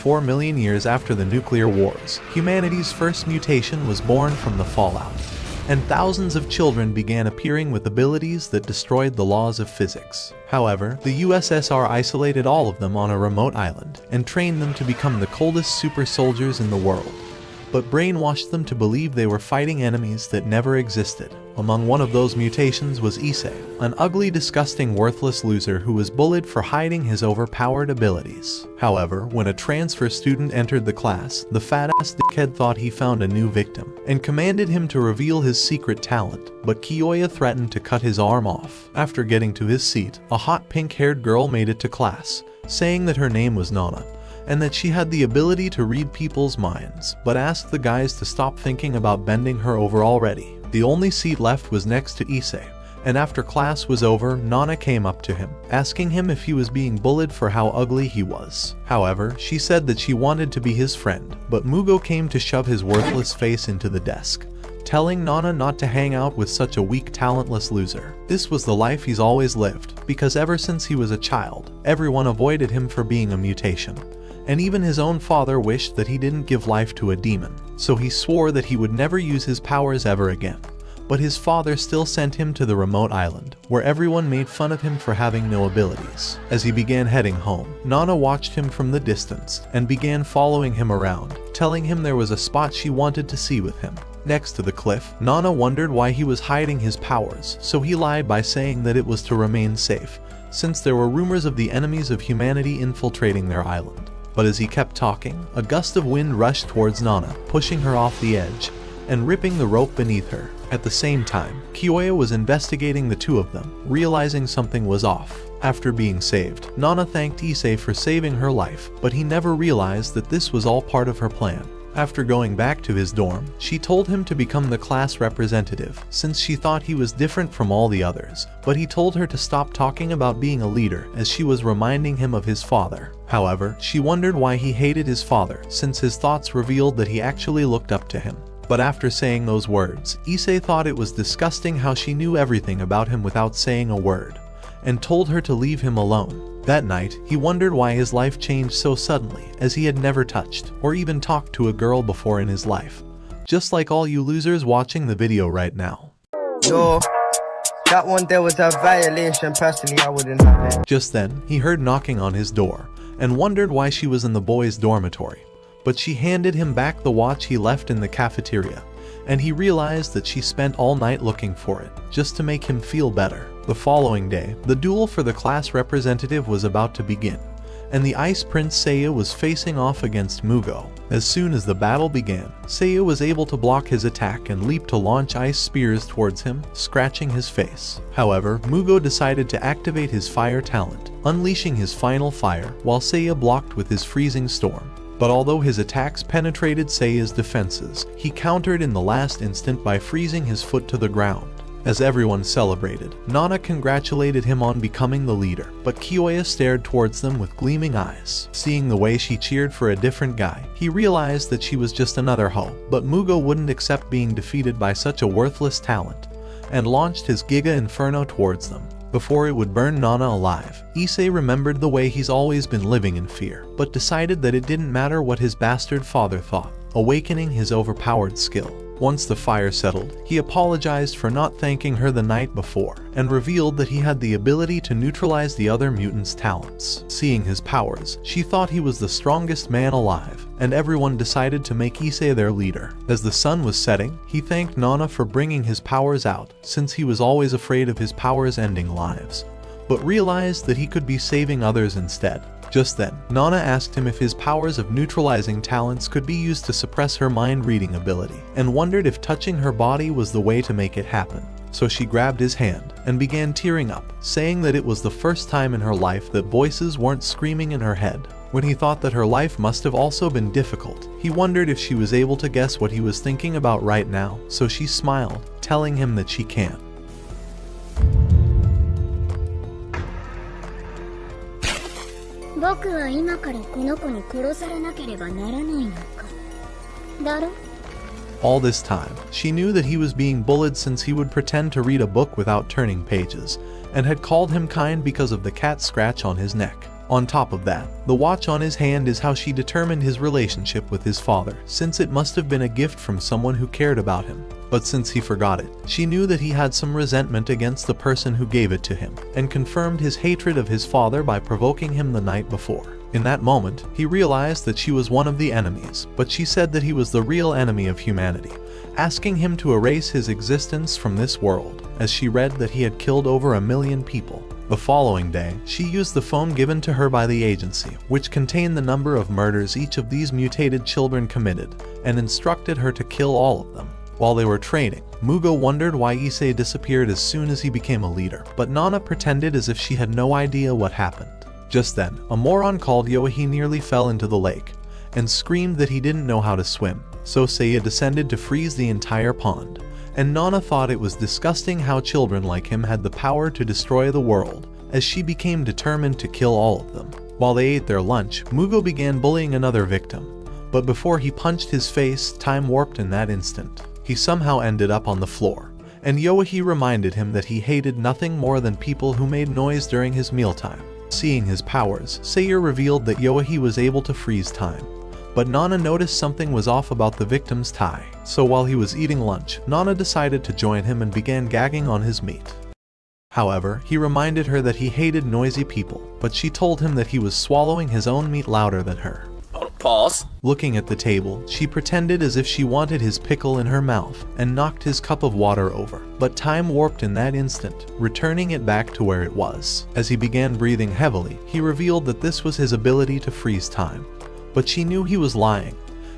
4 million years after the nuclear wars, humanity's first mutation was born from the fallout, and thousands of children began appearing with abilities that destroyed the laws of physics. However, the USSR isolated all of them on a remote island and trained them to become the coldest super soldiers in the world, but brainwashed them to believe they were fighting enemies that never existed. Among one of those mutations was Issei, an ugly, disgusting, worthless loser who was bullied for hiding his overpowered abilities. However, when a transfer student entered the class, the fat-ass dickhead thought he found a new victim and commanded him to reveal his secret talent, but Kiyoya threatened to cut his arm off. After getting to his seat, a hot pink-haired girl made it to class, saying that her name was Nana, and that she had the ability to read people's minds, but asked the guys to stop thinking about bending her over already. The only seat left was next to Issei, and after class was over, Nana came up to him, asking him if he was being bullied for how ugly he was. However, she said that she wanted to be his friend, but Mugo came to shove his worthless face into the desk, telling Nana not to hang out with such a weak, talentless loser. This was the life he's always lived, because ever since he was a child, everyone avoided him for being a mutation. And even his own father wished that he didn't give life to a demon, so he swore that he would never use his powers ever again. But his father still sent him to the remote island, where everyone made fun of him for having no abilities. As he began heading home, Nana watched him from the distance and began following him around, telling him there was a spot she wanted to see with him. Next to the cliff, Nana wondered why he was hiding his powers, so he lied by saying that it was to remain safe, since there were rumors of the enemies of humanity infiltrating their island. But as he kept talking, a gust of wind rushed towards Nana, pushing her off the edge and ripping the rope beneath her. At the same time, Kiyoya was investigating the two of them, realizing something was off. After being saved, Nana thanked Issei for saving her life, but he never realized that this was all part of her plan. After going back to his dorm, she told him to become the class representative, since she thought he was different from all the others, but he told her to stop talking about being a leader as she was reminding him of his father. However, she wondered why he hated his father, since his thoughts revealed that he actually looked up to him. But after saying those words, Issei thought it was disgusting how she knew everything about him without saying a word, and told her to leave him alone. That night, he wondered why his life changed so suddenly, as he had never touched or even talked to a girl before in his life. Just like all you losers watching the video right now. Yo, that one there was a violation. Personally, I wouldn't have it. Just then, he heard knocking on his door and wondered why she was in the boys' dormitory. But she handed him back the watch he left in the cafeteria, and he realized that she spent all night looking for it, just to make him feel better. The following day, the duel for the class representative was about to begin, and the Ice Prince Seiya was facing off against Mugo. As soon as the battle began, Seiya was able to block his attack and leap to launch ice spears towards him, scratching his face. However, Mugo decided to activate his fire talent, unleashing his final fire, while Seiya blocked with his freezing storm. But although his attacks penetrated Seiya's defenses, he countered in the last instant by freezing his foot to the ground. As everyone celebrated, Nana congratulated him on becoming the leader, but Kiyoya stared towards them with gleaming eyes. Seeing the way she cheered for a different guy, he realized that she was just another hoe, but Mugo wouldn't accept being defeated by such a worthless talent, and launched his Giga Inferno towards them. Before it would burn Nana alive, Issei remembered the way he's always been living in fear, but decided that it didn't matter what his bastard father thought, awakening his overpowered skill. Once the fire settled, he apologized for not thanking her the night before, and revealed that he had the ability to neutralize the other mutants' talents. Seeing his powers, she thought he was the strongest man alive, and everyone decided to make Issei their leader. As the sun was setting, he thanked Nana for bringing his powers out, since he was always afraid of his powers ending lives, but realized that he could be saving others instead. Just then, Nana asked him if his powers of neutralizing talents could be used to suppress her mind-reading ability, and wondered if touching her body was the way to make it happen. So she grabbed his hand and began tearing up, saying that it was the first time in her life that voices weren't screaming in her head. When he thought that her life must have also been difficult, he wondered if she was able to guess what he was thinking about right now, so she smiled, telling him that she can. All this time, she knew that he was being bullied since he would pretend to read a book without turning pages, and had called him kind because of the cat scratch on his neck. On top of that, the watch on his hand is how she determined his relationship with his father, since it must have been a gift from someone who cared about him. But since he forgot it, she knew that he had some resentment against the person who gave it to him, and confirmed his hatred of his father by provoking him the night before. In that moment, he realized that she was one of the enemies, but she said that he was the real enemy of humanity, asking him to erase his existence from this world, as she read that he had killed over 1 million people. The following day, she used the phone given to her by the agency, which contained the number of murders each of these mutated children committed, and instructed her to kill all of them. While they were trading, Mugo wondered why Issei disappeared as soon as he became a leader, but Nana pretended as if she had no idea what happened. Just then, a moron called Yoahi nearly fell into the lake, and screamed that he didn't know how to swim, so Seiya descended to freeze the entire pond. And Nana thought it was disgusting how children like him had the power to destroy the world, as she became determined to kill all of them. While they ate their lunch, Mugo began bullying another victim, but before he punched his face, time warped in that instant. He somehow ended up on the floor, and Yoahi reminded him that he hated nothing more than people who made noise during his mealtime. Seeing his powers, Seiya revealed that Yoahi was able to freeze time. But Nana noticed something was off about the victim's tie, so while he was eating lunch, Nana decided to join him and began gagging on his meat. However, he reminded her that he hated noisy people, but she told him that he was swallowing his own meat louder than her. Pause. Looking at the table, she pretended as if she wanted his pickle in her mouth and knocked his cup of water over, but time warped in that instant, returning it back to where it was. As he began breathing heavily, he revealed that this was his ability to freeze time. But she knew he was lying,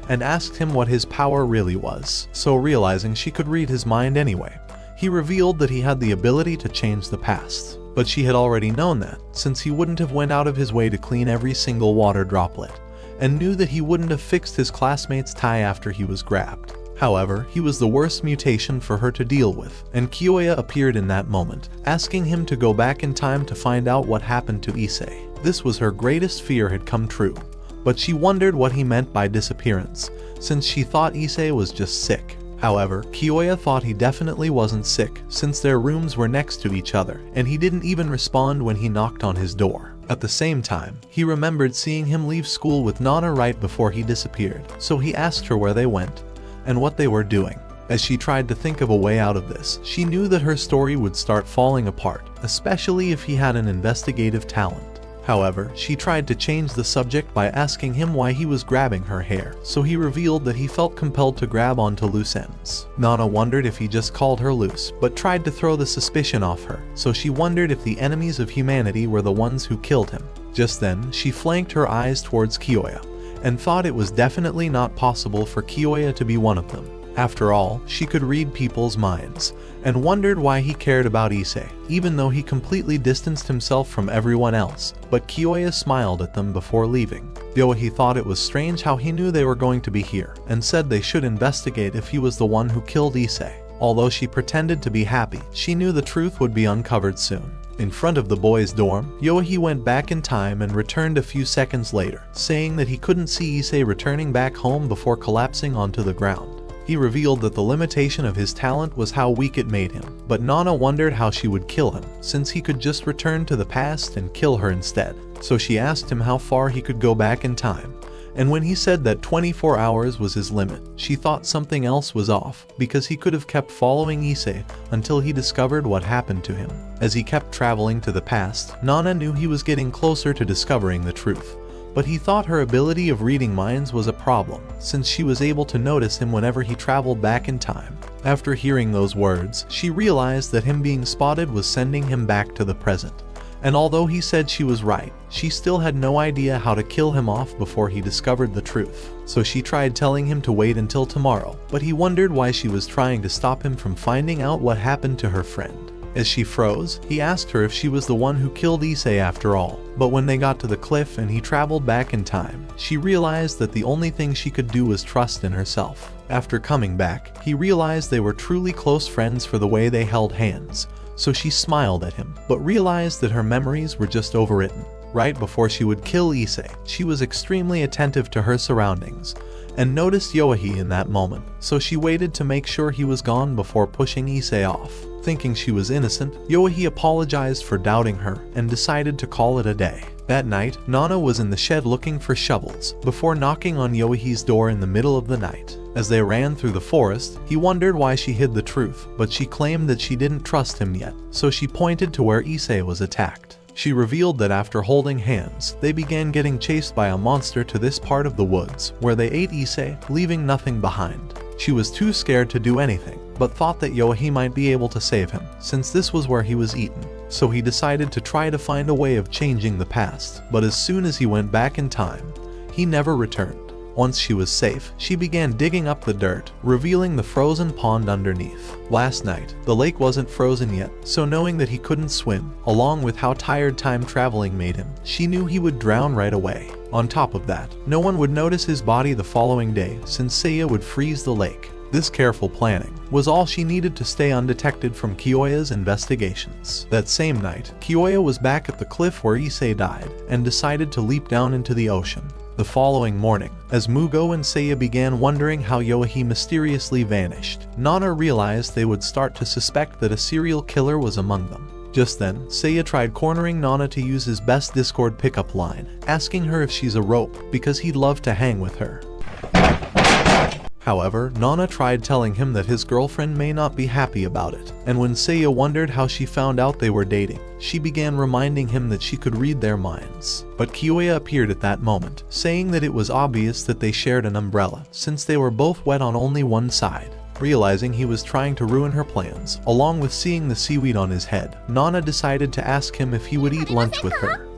and asked him what his power really was, so realizing she could read his mind anyway, he revealed that he had the ability to change the past. But she had already known that, since he wouldn't have went out of his way to clean every single water droplet, and knew that he wouldn't have fixed his classmate's tie after he was grabbed. However, he was the worst mutation for her to deal with, and Kyoya appeared in that moment, asking him to go back in time to find out what happened to Issei. This was her greatest fear had come true. But she wondered what he meant by disappearance, since she thought Issei was just sick. However, Kyoya thought he definitely wasn't sick, since their rooms were next to each other, and he didn't even respond when he knocked on his door. At the same time, he remembered seeing him leave school with Nana right before he disappeared, so he asked her where they went, and what they were doing. As she tried to think of a way out of this, she knew that her story would start falling apart, especially if he had an investigative talent. However, she tried to change the subject by asking him why he was grabbing her hair, so he revealed that he felt compelled to grab onto loose ends. Nana wondered if he just called her loose, but tried to throw the suspicion off her, so she wondered if the enemies of humanity were the ones who killed him. Just then, she flanked her eyes towards Kyoya, and thought it was definitely not possible for Kyoya to be one of them. After all, she could read people's minds, and wondered why he cared about Issei, even though he completely distanced himself from everyone else, but Kyoya smiled at them before leaving. Yoahi thought it was strange how he knew they were going to be here, and said they should investigate if he was the one who killed Issei. Although she pretended to be happy, she knew the truth would be uncovered soon. In front of the boys' dorm, Yoahi went back in time and returned a few seconds later, saying that he couldn't see Issei returning back home before collapsing onto the ground. He revealed that the limitation of his talent was how weak it made him, but Nana wondered how she would kill him, since he could just return to the past and kill her instead. So she asked him how far he could go back in time, and when he said that 24 hours was his limit, she thought something else was off, because he could have kept following Issei until he discovered what happened to him. As he kept traveling to the past, Nana knew he was getting closer to discovering the truth. But he thought her ability of reading minds was a problem, since she was able to notice him whenever he traveled back in time. After hearing those words, she realized that him being spotted was sending him back to the present. And although he said she was right, she still had no idea how to kill him off before he discovered the truth. So she tried telling him to wait until tomorrow, but he wondered why she was trying to stop him from finding out what happened to her friend. As she froze, he asked her if she was the one who killed Issei after all, but when they got to the cliff and he traveled back in time, she realized that the only thing she could do was trust in herself. After coming back, he realized they were truly close friends for the way they held hands, so she smiled at him, but realized that her memories were just overwritten. Right before she would kill Issei, she was extremely attentive to her surroundings, and noticed Yoahi in that moment, so she waited to make sure he was gone before pushing Issei off. Thinking she was innocent, Yoahi apologized for doubting her and decided to call it a day. That night, Nana was in the shed looking for shovels, before knocking on Yoahi's door in the middle of the night. As they ran through the forest, he wondered why she hid the truth, but she claimed that she didn't trust him yet, so she pointed to where Issei was attacked. She revealed that after holding hands, they began getting chased by a monster to this part of the woods, where they ate Issei, leaving nothing behind. She was too scared to do anything, but thought that Yoahi might be able to save him, since this was where he was eaten. So he decided to try to find a way of changing the past, but as soon as he went back in time, he never returned. Once she was safe, she began digging up the dirt, revealing the frozen pond underneath. Last night, the lake wasn't frozen yet, so knowing that he couldn't swim, along with how tired time traveling made him, she knew he would drown right away. On top of that, no one would notice his body the following day since Seiya would freeze the lake. This careful planning was all she needed to stay undetected from Kiyoya's investigations. That same night, Kiyoya was back at the cliff where Issei died and decided to leap down into the ocean. The following morning, as Mugo and Seiya began wondering how Yoahi mysteriously vanished, Nana realized they would start to suspect that a serial killer was among them. Just then, Seiya tried cornering Nana to use his best Discord pickup line, asking her if she's a rope because he'd love to hang with her. However, Nana tried telling him that his girlfriend may not be happy about it, and when Seiya wondered how she found out they were dating, she began reminding him that she could read their minds. But Kiyoya appeared at that moment, saying that it was obvious that they shared an umbrella, since they were both wet on only one side. Realizing he was trying to ruin her plans, along with seeing the seaweed on his head, Nana decided to ask him if he would eat lunch with her.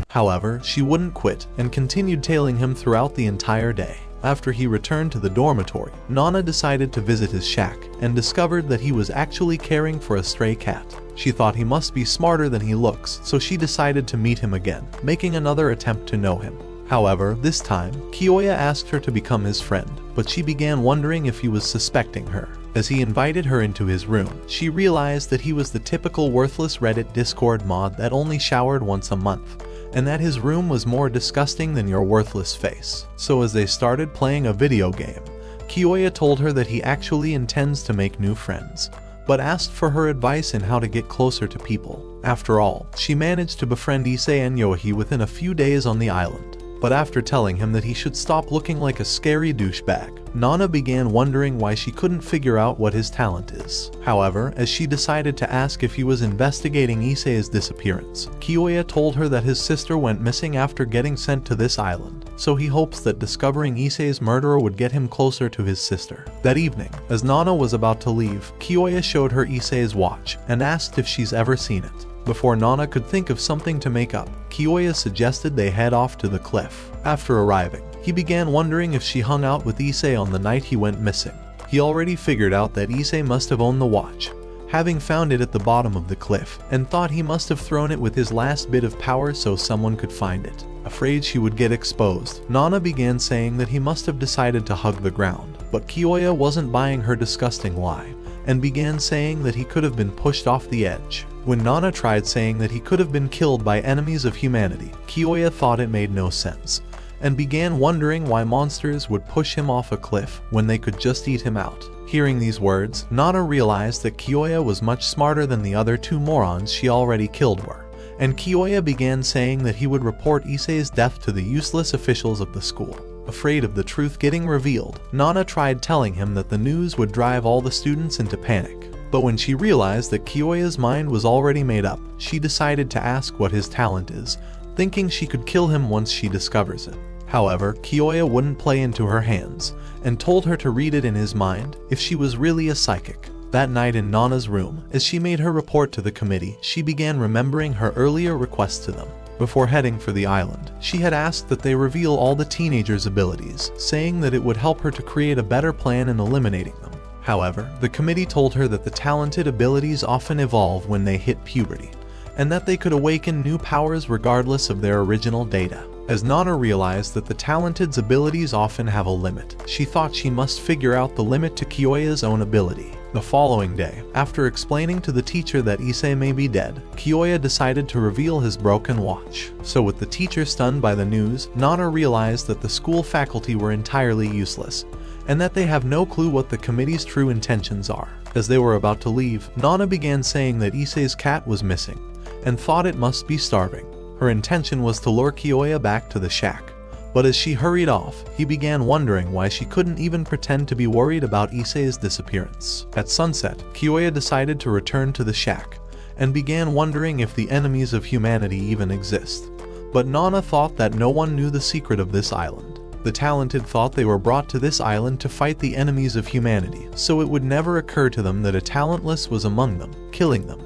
However, she wouldn't quit and continued tailing him throughout the entire day. After he returned to the dormitory, Nana decided to visit his shack and discovered that he was actually caring for a stray cat. She thought he must be smarter than he looks, so she decided to meet him again, making another attempt to know him. However, this time, Kiyoya asked her to become his friend, but she began wondering if he was suspecting her. As he invited her into his room, she realized that he was the typical worthless Reddit Discord mod that only showered once a month, and that his room was more disgusting than your worthless face. So as they started playing a video game, Kiyoya told her that he actually intends to make new friends, but asked for her advice in how to get closer to people. After all, she managed to befriend Issei and Yoahi within a few days on the island. But after telling him that he should stop looking like a scary douchebag, Nana began wondering why she couldn't figure out what his talent is. However, as she decided to ask if he was investigating Issei's disappearance, Kiyoya told her that his sister went missing after getting sent to this island, so he hopes that discovering Issei's murderer would get him closer to his sister. That evening, as Nana was about to leave, Kiyoya showed her Issei's watch and asked if she's ever seen it. Before Nana could think of something to make up, Kiyoya suggested they head off to the cliff. After arriving, he began wondering if she hung out with Issei on the night he went missing. He already figured out that Issei must have owned the watch, having found it at the bottom of the cliff, and thought he must have thrown it with his last bit of power so someone could find it. Afraid she would get exposed, Nana began saying that he must have decided to hug the ground, but Kiyoya wasn't buying her disgusting lie, and began saying that he could have been pushed off the edge. When Nana tried saying that he could have been killed by enemies of humanity, Kiyoya thought it made no sense, and began wondering why monsters would push him off a cliff when they could just eat him out. Hearing these words, Nana realized that Kiyoya was much smarter than the other two morons she already killed were, and Kiyoya began saying that he would report Issei's death to the useless officials of the school. Afraid of the truth getting revealed, Nana tried telling him that the news would drive all the students into panic. But when she realized that Kiyoya's mind was already made up, she decided to ask what his talent is, thinking she could kill him once she discovers it. However, Kiyoya wouldn't play into her hands, and told her to read it in his mind if she was really a psychic. That night in Nana's room, as she made her report to the committee, she began remembering her earlier request to them. Before heading for the island, she had asked that they reveal all the teenagers' abilities, saying that it would help her to create a better plan in eliminating them. However, the committee told her that the talented abilities often evolve when they hit puberty, and that they could awaken new powers regardless of their original data. As Nana realized that the talented's abilities often have a limit, she thought she must figure out the limit to Kiyoya's own ability. The following day, after explaining to the teacher that Issei may be dead, Kiyoya decided to reveal his broken watch. So with the teacher stunned by the news, Nana realized that the school faculty were entirely useless, and that they have no clue what the committee's true intentions are. As they were about to leave, Nana began saying that Issei's cat was missing, and thought it must be starving. Her intention was to lure Kiyoya back to the shack, but as she hurried off, he began wondering why she couldn't even pretend to be worried about Issei's disappearance. At sunset, Kiyoya decided to return to the shack, and began wondering if the enemies of humanity even exist. But Nana thought that no one knew the secret of this island. The talented thought they were brought to this island to fight the enemies of humanity, so it would never occur to them that a talentless was among them, killing them,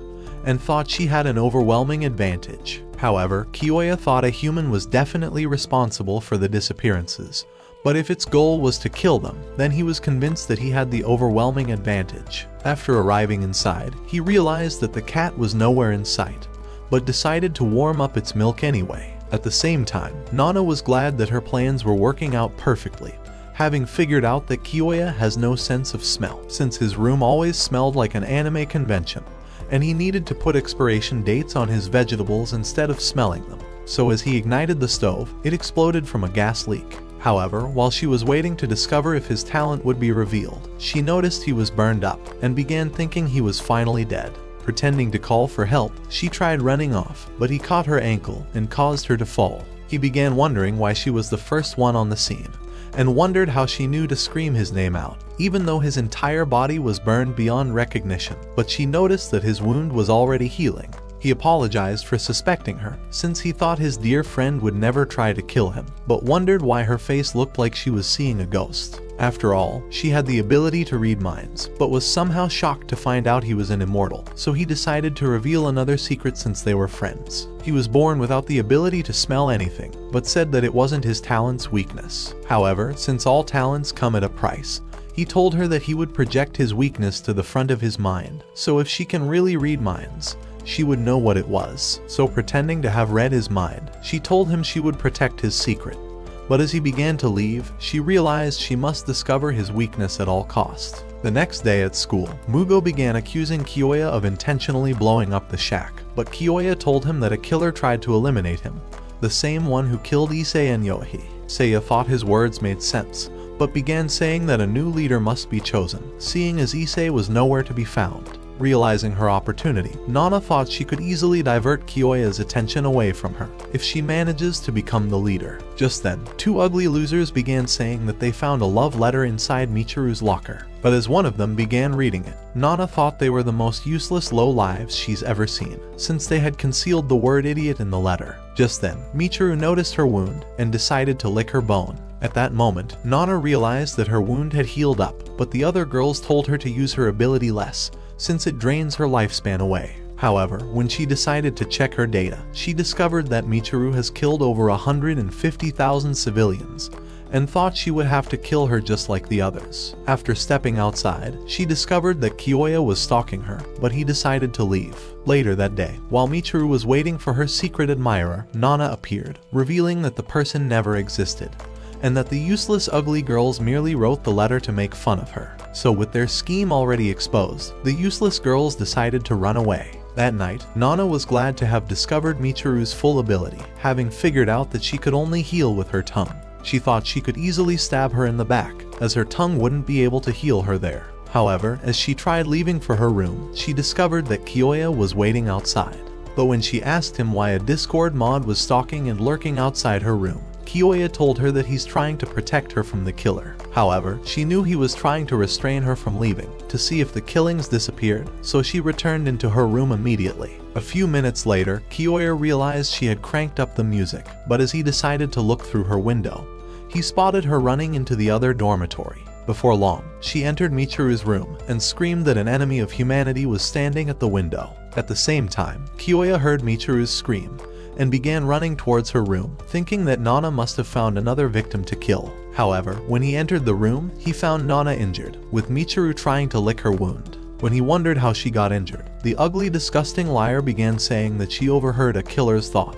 and thought she had an overwhelming advantage. However, Kiyoya thought a human was definitely responsible for the disappearances, but if its goal was to kill them, then he was convinced that he had the overwhelming advantage. After arriving inside, he realized that the cat was nowhere in sight, but decided to warm up its milk anyway. At the same time, Nana was glad that her plans were working out perfectly, having figured out that Kiyoya has no sense of smell, since his room always smelled like an anime convention, and he needed to put expiration dates on his vegetables instead of smelling them. So as he ignited the stove, it exploded from a gas leak. However, while she was waiting to discover if his talent would be revealed, she noticed he was burned up, and began thinking he was finally dead. Pretending to call for help, she tried running off, but he caught her ankle and caused her to fall. He began wondering why she was the first one on the scene, and wondered how she knew to scream his name out, even though his entire body was burned beyond recognition. But she noticed that his wound was already healing. He apologized for suspecting her, since he thought his dear friend would never try to kill him, but wondered why her face looked like she was seeing a ghost. After all, she had the ability to read minds, but was somehow shocked to find out he was an immortal, so he decided to reveal another secret since they were friends. He was born without the ability to smell anything, but said that it wasn't his talent's weakness. However, since all talents come at a price, he told her that he would project his weakness to the front of his mind, so if she can really read minds, she would know what it was. So pretending to have read his mind, she told him she would protect his secret. But as he began to leave, she realized she must discover his weakness at all costs. The next day at school, Mugo began accusing Kiyoya of intentionally blowing up the shack, but Kiyoya told him that a killer tried to eliminate him, the same one who killed Issei and Yohi. Seiya thought his words made sense, but began saying that a new leader must be chosen, seeing as Issei was nowhere to be found. Realizing her opportunity, Nana thought she could easily divert Kiyoya's attention away from her if she manages to become the leader. Just then, two ugly losers began saying that they found a love letter inside Michiru's locker. But as one of them began reading it, Nana thought they were the most useless low-lives she's ever seen, since they had concealed the word idiot in the letter. Just then, Michiru noticed her wound and decided to lick her bone. At that moment, Nana realized that her wound had healed up, but the other girls told her to use her ability less, since it drains her lifespan away. However, when she decided to check her data, she discovered that Michiru has killed over 150,000 civilians, and thought she would have to kill her just like the others. After stepping outside, she discovered that Kiyoya was stalking her, but he decided to leave. Later that day, while Michiru was waiting for her secret admirer, Nana appeared, revealing that the person never existed, and that the useless ugly girls merely wrote the letter to make fun of her. So with their scheme already exposed, the useless girls decided to run away. That night, Nana was glad to have discovered Michiru's full ability, having figured out that she could only heal with her tongue. She thought she could easily stab her in the back, as her tongue wouldn't be able to heal her there. However, as she tried leaving for her room, she discovered that Kiyoya was waiting outside. But when she asked him why a Discord mod was stalking and lurking outside her room, Kiyoya told her that he's trying to protect her from the killer. However, she knew he was trying to restrain her from leaving, to see if the killings disappeared, so she returned into her room immediately. A few minutes later, Kiyoya realized she had cranked up the music, but as he decided to look through her window, he spotted her running into the other dormitory. Before long, she entered Michiru's room and screamed that an enemy of humanity was standing at the window. At the same time, Kiyoya heard Michiru's scream and began running towards her room, thinking that Nana must have found another victim to kill. However, when he entered the room, he found Nana injured, with Michiru trying to lick her wound. When he wondered how she got injured, the ugly, disgusting liar began saying that she overheard a killer's thought,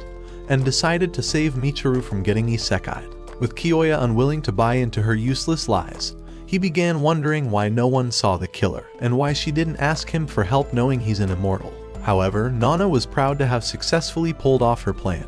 and decided to save Michiru from getting isekai'd. With Kiyoya unwilling to buy into her useless lies, he began wondering why no one saw the killer, and why she didn't ask him for help knowing he's an immortal. However, Nana was proud to have successfully pulled off her plan,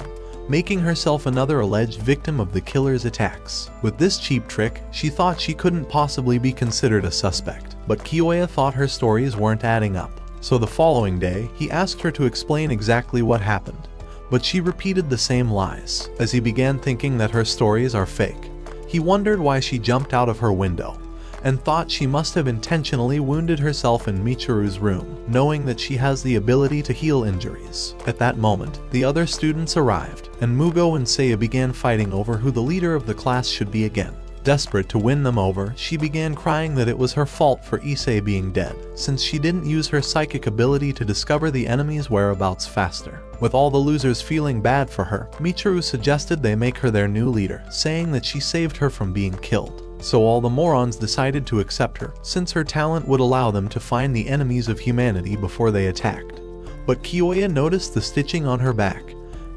making herself another alleged victim of the killer's attacks. With this cheap trick, she thought she couldn't possibly be considered a suspect, but Kiyoya thought her stories weren't adding up. So the following day, he asked her to explain exactly what happened, but she repeated the same lies. As he began thinking that her stories are fake, he wondered why she jumped out of her window, and thought she must have intentionally wounded herself in Michiru's room, knowing that she has the ability to heal injuries. At that moment, the other students arrived, and Mugo and Seiya began fighting over who the leader of the class should be again. Desperate to win them over, she began crying that it was her fault for Issei being dead, since she didn't use her psychic ability to discover the enemy's whereabouts faster. With all the losers feeling bad for her, Michiru suggested they make her their new leader, saying that she saved her from being killed. So all the morons decided to accept her, since her talent would allow them to find the enemies of humanity before they attacked. But Kiyoya noticed the stitching on her back,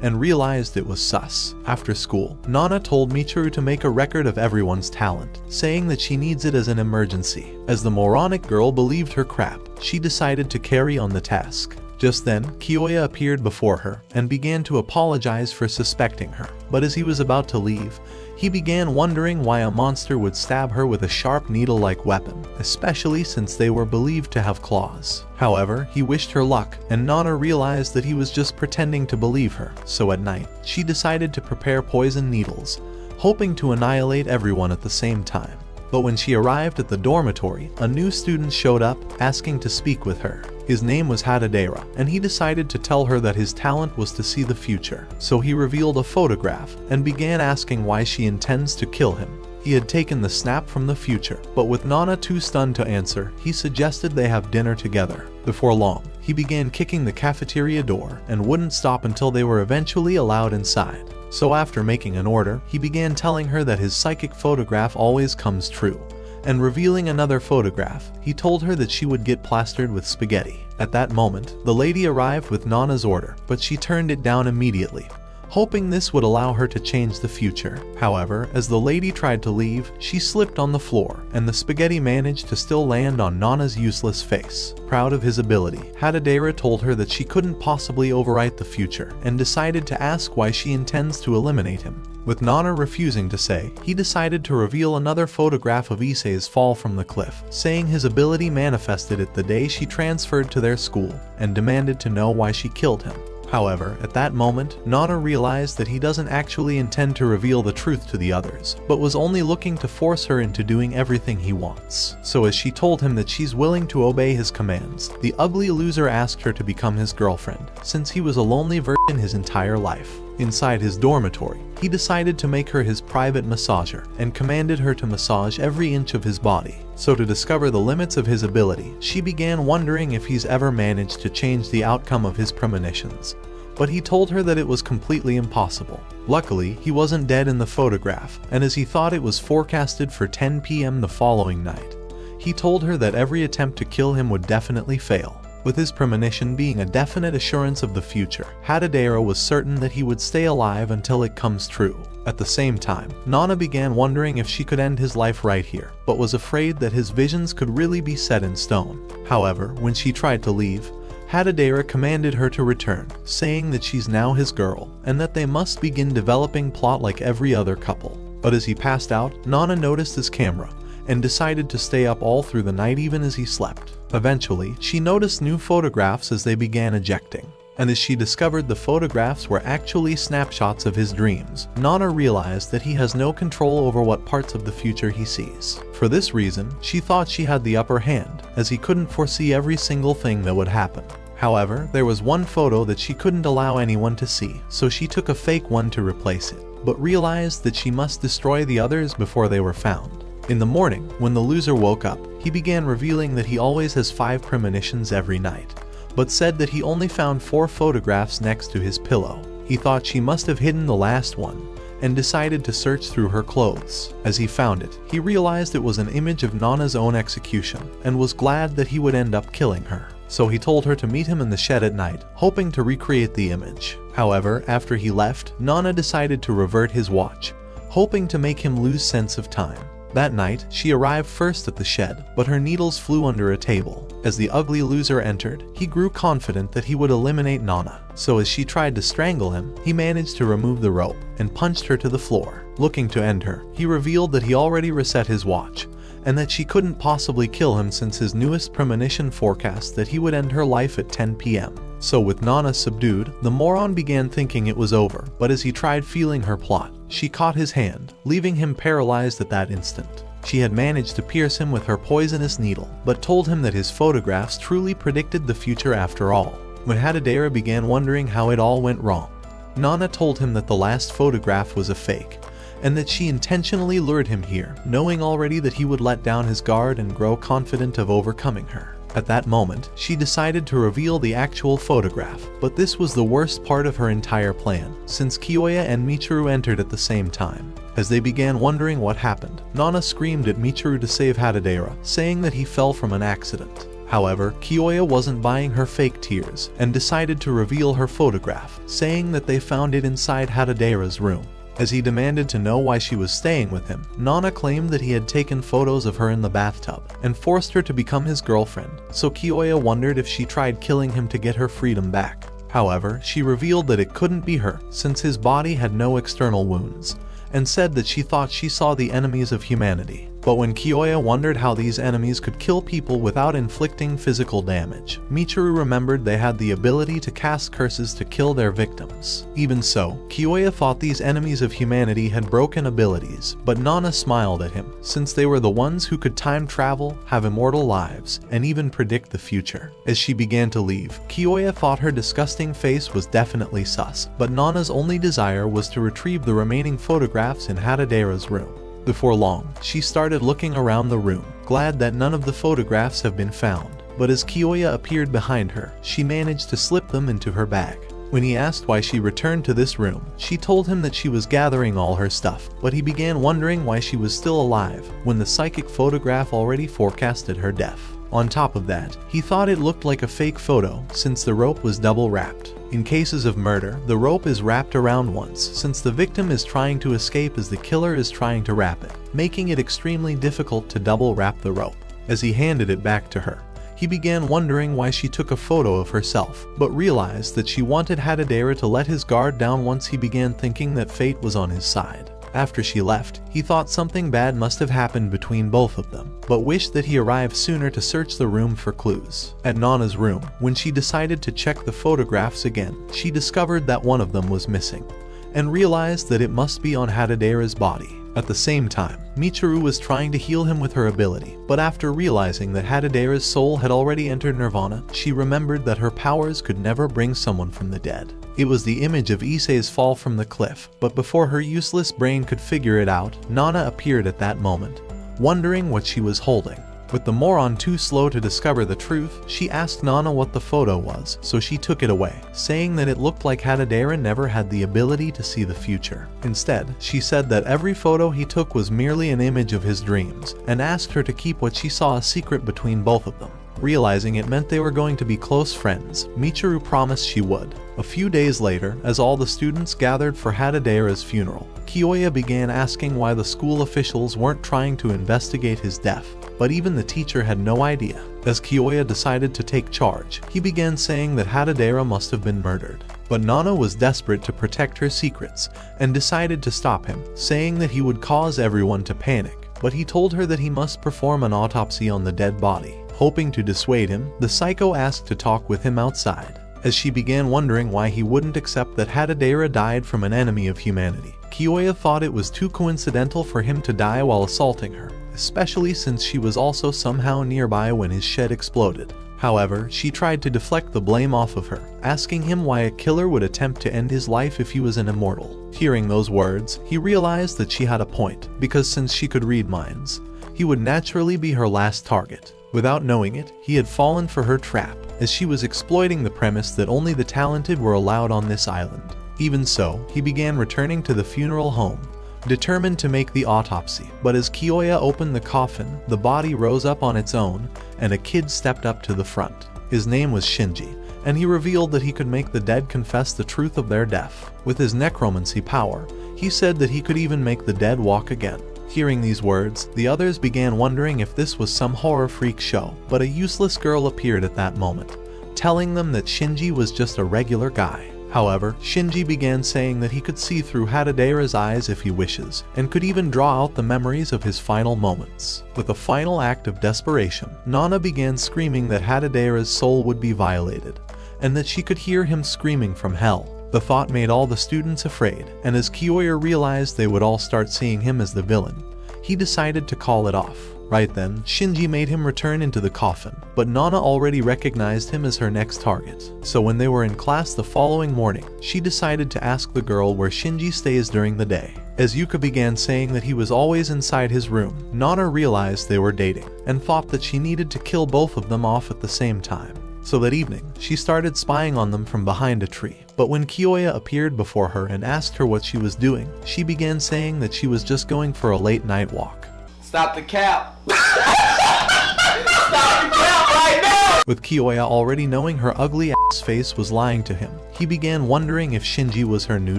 and realized it was sus. After school, Nana told Michiru to make a record of everyone's talent, saying that she needs it as an emergency. As the moronic girl believed her crap, she decided to carry on the task. Just then, Kiyoya appeared before her, and began to apologize for suspecting her. But as he was about to leave, he began wondering why a monster would stab her with a sharp needle-like weapon, especially since they were believed to have claws. However, he wished her luck, and Nana realized that he was just pretending to believe her, so at night, she decided to prepare poison needles, hoping to annihilate everyone at the same time. But when she arrived at the dormitory, a new student showed up, asking to speak with her. His name was Hadadera, and he decided to tell her that his talent was to see the future. So he revealed a photograph, and began asking why she intends to kill him. He had taken the snap from the future, but with Nana too stunned to answer, he suggested they have dinner together. Before long, he began kicking the cafeteria door, and wouldn't stop until they were eventually allowed inside. So after making an order, he began telling her that his psychic photograph always comes true, and revealing another photograph, he told her that she would get plastered with spaghetti. At that moment, the lady arrived with Nana's order, but she turned it down immediately, hoping this would allow her to change the future. However, as the lady tried to leave, she slipped on the floor, and the spaghetti managed to still land on Nana's useless face. Proud of his ability, Hadadera told her that she couldn't possibly overwrite the future, and decided to ask why she intends to eliminate him. With Nana refusing to say, he decided to reveal another photograph of Issei's fall from the cliff, saying his ability manifested it the day she transferred to their school, and demanded to know why she killed him. However, at that moment, Nana realized that he doesn't actually intend to reveal the truth to the others, but was only looking to force her into doing everything he wants. So as she told him that she's willing to obey his commands, the ugly loser asked her to become his girlfriend, since he was a lonely virgin his entire life. Inside his dormitory, he decided to make her his private massager, and commanded her to massage every inch of his body. So to discover the limits of his ability, she began wondering if he's ever managed to change the outcome of his premonitions. But he told her that it was completely impossible. Luckily, he wasn't dead in the photograph, and as he thought it was forecasted for 10 p.m. the following night, he told her that every attempt to kill him would definitely fail. With his premonition being a definite assurance of the future, Hadadera was certain that he would stay alive until it comes true. At the same time, Nana began wondering if she could end his life right here, but was afraid that his visions could really be set in stone. However, when she tried to leave, Hadadera commanded her to return, saying that she's now his girl, and that they must begin developing plot like every other couple. But as he passed out, Nana noticed his camera, and decided to stay up all through the night even as he slept. Eventually, she noticed new photographs as they began ejecting, and as she discovered the photographs were actually snapshots of his dreams, Nana realized that he has no control over what parts of the future he sees. For this reason, she thought she had the upper hand, as he couldn't foresee every single thing that would happen. However, there was one photo that she couldn't allow anyone to see, so she took a fake one to replace it, but realized that she must destroy the others before they were found. In the morning, when the loser woke up, he began revealing that he always has 5 premonitions every night, but said that he only found 4 photographs next to his pillow. He thought she must have hidden the last one, and decided to search through her clothes. As he found it, he realized it was an image of Nana's own execution, and was glad that he would end up killing her. So he told her to meet him in the shed at night, hoping to recreate the image. However, after he left, Nana decided to revert his watch, hoping to make him lose sense of time. That night, she arrived first at the shed, but her needles flew under a table. As the ugly loser entered, he grew confident that he would eliminate Nana. So as she tried to strangle him, he managed to remove the rope, and punched her to the floor. Looking to end her, he revealed that he already reset his watch, and that she couldn't possibly kill him since his newest premonition forecast that he would end her life at 10 p.m. So with Nana subdued, the moron began thinking it was over, but as he tried feeling her plot, she caught his hand, leaving him paralyzed at that instant. She had managed to pierce him with her poisonous needle, but told him that his photographs truly predicted the future after all. When Hadadera began wondering how it all went wrong, Nana told him that the last photograph was a fake, and that she intentionally lured him here, knowing already that he would let down his guard and grow confident of overcoming her. At that moment, she decided to reveal the actual photograph, but this was the worst part of her entire plan, since Kiyoya and Michiru entered at the same time. As they began wondering what happened, Nana screamed at Michiru to save Hadadera, saying that he fell from an accident. However, Kiyoya wasn't buying her fake tears, and decided to reveal her photograph, saying that they found it inside Hadadera's room. As he demanded to know why she was staying with him, Nana claimed that he had taken photos of her in the bathtub, and forced her to become his girlfriend, so Kiyoya wondered if she tried killing him to get her freedom back. However, she revealed that it couldn't be her, since his body had no external wounds, and said that she thought she saw the enemies of humanity. But when Kiyoya wondered how these enemies could kill people without inflicting physical damage, Michiru remembered they had the ability to cast curses to kill their victims. Even so, Kiyoya thought these enemies of humanity had broken abilities, but Nana smiled at him, since they were the ones who could time travel, have immortal lives, and even predict the future. As she began to leave, Kiyoya thought her disgusting face was definitely sus, but Nana's only desire was to retrieve the remaining photographs in Hadadera's room. Before long, she started looking around the room, glad that none of the photographs have been found. But as Kiyoya appeared behind her, she managed to slip them into her bag. When he asked why she returned to this room, she told him that she was gathering all her stuff, but he began wondering why she was still alive when the psychic photograph already forecasted her death. On top of that, he thought it looked like a fake photo since the rope was double wrapped. In cases of murder, the rope is wrapped around once, since the victim is trying to escape as the killer is trying to wrap it, making it extremely difficult to double wrap the rope. As he handed it back to her, he began wondering why she took a photo of herself, but realized that she wanted Hadadera to let his guard down once he began thinking that fate was on his side. After she left, he thought something bad must have happened between both of them, but wished that he arrived sooner to search the room for clues. At Nana's room, when she decided to check the photographs again, she discovered that one of them was missing, and realized that it must be on Hadadera's body. At the same time, Michiru was trying to heal him with her ability, but after realizing that Hadadera's soul had already entered Nirvana, she remembered that her powers could never bring someone from the dead. It was the image of Issei's fall from the cliff, but before her useless brain could figure it out, Nana appeared at that moment, wondering what she was holding. With the moron too slow to discover the truth, she asked Nana what the photo was, so she took it away, saying that it looked like Hadadera never had the ability to see the future. Instead, she said that every photo he took was merely an image of his dreams, and asked her to keep what she saw a secret between both of them. Realizing it meant they were going to be close friends, Michiru promised she would. A few days later, as all the students gathered for Hadadera's funeral, Kiyoya began asking why the school officials weren't trying to investigate his death, but even the teacher had no idea. As Kiyoya decided to take charge, he began saying that Hadadera must have been murdered. But Nana was desperate to protect her secrets, and decided to stop him, saying that he would cause everyone to panic. But he told her that he must perform an autopsy on the dead body. Hoping to dissuade him, the psycho asked to talk with him outside. As she began wondering why he wouldn't accept that Hadadera died from an enemy of humanity, Kiyoya thought it was too coincidental for him to die while assaulting her, especially since she was also somehow nearby when his shed exploded. However, she tried to deflect the blame off of her, asking him why a killer would attempt to end his life if he was an immortal. Hearing those words, he realized that she had a point, because since she could read minds, he would naturally be her last target. Without knowing it, he had fallen for her trap, as she was exploiting the premise that only the talented were allowed on this island. Even so, he began returning to the funeral home, determined to make the autopsy. But as Kiyoya opened the coffin, the body rose up on its own, and a kid stepped up to the front. His name was Shinji, and he revealed that he could make the dead confess the truth of their death. With his necromancy power, he said that he could even make the dead walk again. Hearing these words, the others began wondering if this was some horror freak show, but a useless girl appeared at that moment, telling them that Shinji was just a regular guy. However, Shinji began saying that he could see through Hadadeira's eyes if he wishes, and could even draw out the memories of his final moments. With a final act of desperation, Nana began screaming that Hadadeira's soul would be violated, and that she could hear him screaming from hell. The thought made all the students afraid, and as Kyoya realized they would all start seeing him as the villain, he decided to call it off. Right then, Shinji made him return into the coffin, but Nana already recognized him as her next target. So when they were in class the following morning, she decided to ask the girl where Shinji stays during the day. As Yuka began saying that he was always inside his room, Nana realized they were dating, and thought that she needed to kill both of them off at the same time. So that evening, she started spying on them from behind a tree. But when Kyoya appeared before her and asked her what she was doing, she began saying that she was just going for a late night walk. Stop the cap! Stop the cap right now! With Kyoya already knowing her ugly ass face was lying to him, he began wondering if Shinji was her new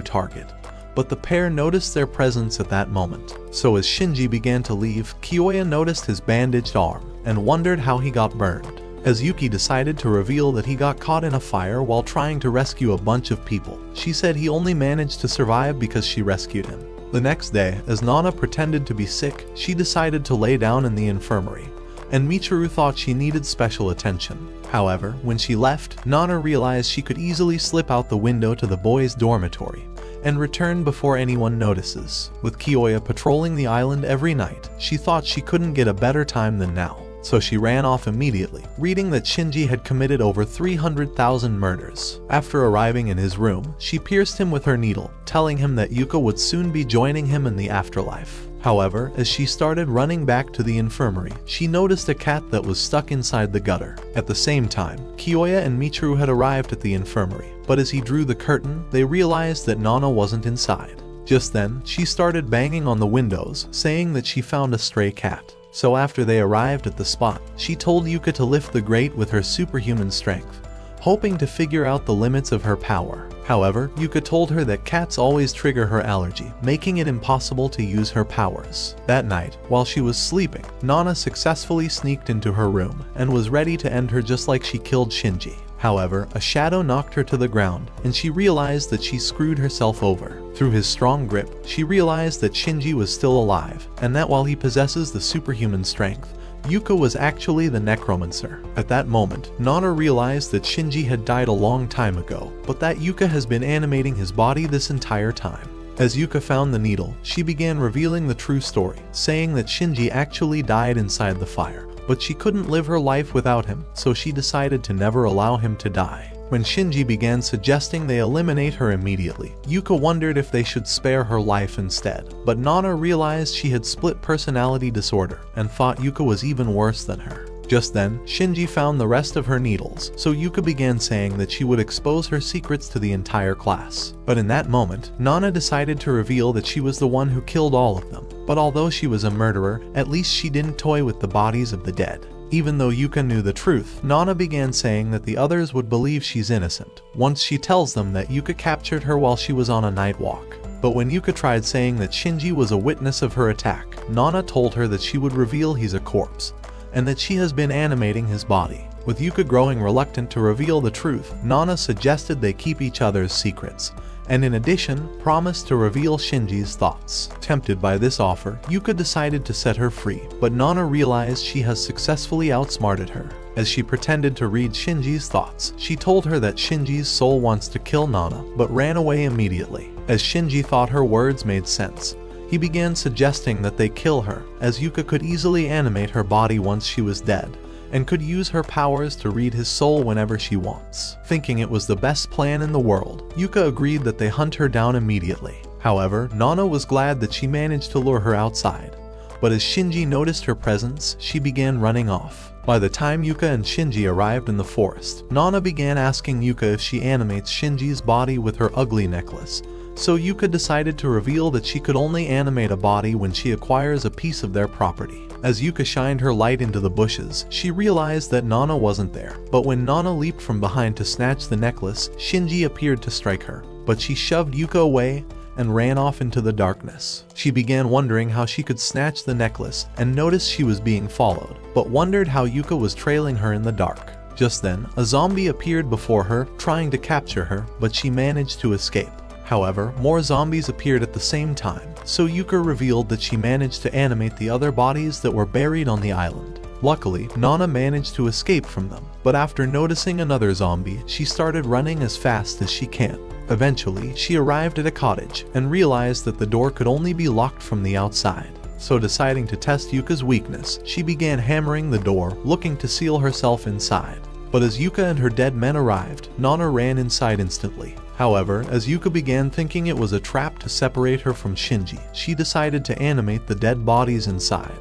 target. But the pair noticed their presence at that moment. So as Shinji began to leave, Kyoya noticed his bandaged arm and wondered how he got burned. As Yuki decided to reveal that he got caught in a fire while trying to rescue a bunch of people, she said he only managed to survive because she rescued him. The next day, as Nana pretended to be sick, she decided to lay down in the infirmary, and Michiru thought she needed special attention. However, when she left, Nana realized she could easily slip out the window to the boys' dormitory and return before anyone notices. With Kyoya patrolling the island every night, she thought she couldn't get a better time than now. So she ran off immediately, reading that Shinji had committed over 300,000 murders. After arriving in his room, she pierced him with her needle, telling him that Yuka would soon be joining him in the afterlife. However, as she started running back to the infirmary, she noticed a cat that was stuck inside the gutter. At the same time, Kyoya and Michiru had arrived at the infirmary, but as he drew the curtain, they realized that Nana wasn't inside. Just then, she started banging on the windows, saying that she found a stray cat. So after they arrived at the spot, she told Yuka to lift the grate with her superhuman strength, hoping to figure out the limits of her power. However, Yuka told her that cats always trigger her allergy, making it impossible to use her powers. That night, while she was sleeping, Nana successfully sneaked into her room and was ready to end her just like she killed Shinji. However, a shadow knocked her to the ground, and she realized that she screwed herself over. Through his strong grip, she realized that Shinji was still alive, and that while he possesses the superhuman strength, Yuka was actually the necromancer. At that moment, Nana realized that Shinji had died a long time ago, but that Yuka has been animating his body this entire time. As Yuka found the needle, she began revealing the true story, saying that Shinji actually died inside the fire. But she couldn't live her life without him, so she decided to never allow him to die. When Shinji began suggesting they eliminate her immediately, Yuka wondered if they should spare her life instead. But Nana realized she had split personality disorder and thought Yuka was even worse than her. Just then, Shinji found the rest of her needles, so Yuka began saying that she would expose her secrets to the entire class. But in that moment, Nana decided to reveal that she was the one who killed all of them. But although she was a murderer, at least she didn't toy with the bodies of the dead. Even though Yuka knew the truth, Nana began saying that the others would believe she's innocent once she tells them that Yuka captured her while she was on a night walk. But when Yuka tried saying that Shinji was a witness of her attack, Nana told her that she would reveal he's a corpse, and that she has been animating his body. With Yuka growing reluctant to reveal the truth, Nana suggested they keep each other's secrets, and in addition, promised to reveal Shinji's thoughts. Tempted by this offer, Yuka decided to set her free, but Nana realized she has successfully outsmarted her. As she pretended to read Shinji's thoughts, she told her that Shinji's soul wants to kill Nana, but ran away immediately. As Shinji thought her words made sense, he began suggesting that they kill her, as Yuka could easily animate her body once she was dead, and could use her powers to read his soul whenever she wants. Thinking it was the best plan in the world, Yuka agreed that they hunt her down immediately. However, Nana was glad that she managed to lure her outside, but as Shinji noticed her presence, she began running off. By the time Yuka and Shinji arrived in the forest, Nana began asking Yuka if she animates Shinji's body with her ugly necklace, so Yuka decided to reveal that she could only animate a body when she acquires a piece of their property. As Yuka shined her light into the bushes, she realized that Nana wasn't there. But when Nana leaped from behind to snatch the necklace, Shinji appeared to strike her, but she shoved Yuka away and ran off into the darkness. She began wondering how she could snatch the necklace and noticed she was being followed, but wondered how Yuka was trailing her in the dark. Just then, a zombie appeared before her, trying to capture her, but she managed to escape. However, more zombies appeared at the same time, so Yuka revealed that she managed to animate the other bodies that were buried on the island. Luckily, Nana managed to escape from them, but after noticing another zombie, she started running as fast as she can. Eventually, she arrived at a cottage and realized that the door could only be locked from the outside. So deciding to test Yuka's weakness, she began hammering the door, looking to seal herself inside. But as Yuka and her dead men arrived, Nana ran inside instantly. However, as Yuka began thinking it was a trap to separate her from Shinji, she decided to animate the dead bodies inside,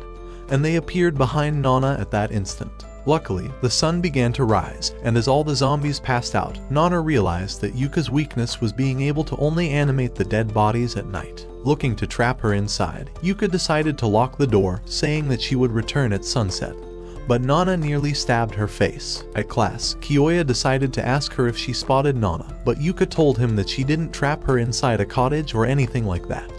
and they appeared behind Nana at that instant. Luckily, the sun began to rise, and as all the zombies passed out, Nana realized that Yuka's weakness was being able to only animate the dead bodies at night. Looking to trap her inside, Yuka decided to lock the door, saying that she would return at sunset. But Nana nearly stabbed her face. At class, Kiyoya decided to ask her if she spotted Nana, but Yuka told him that she didn't trap her inside a cottage or anything like that.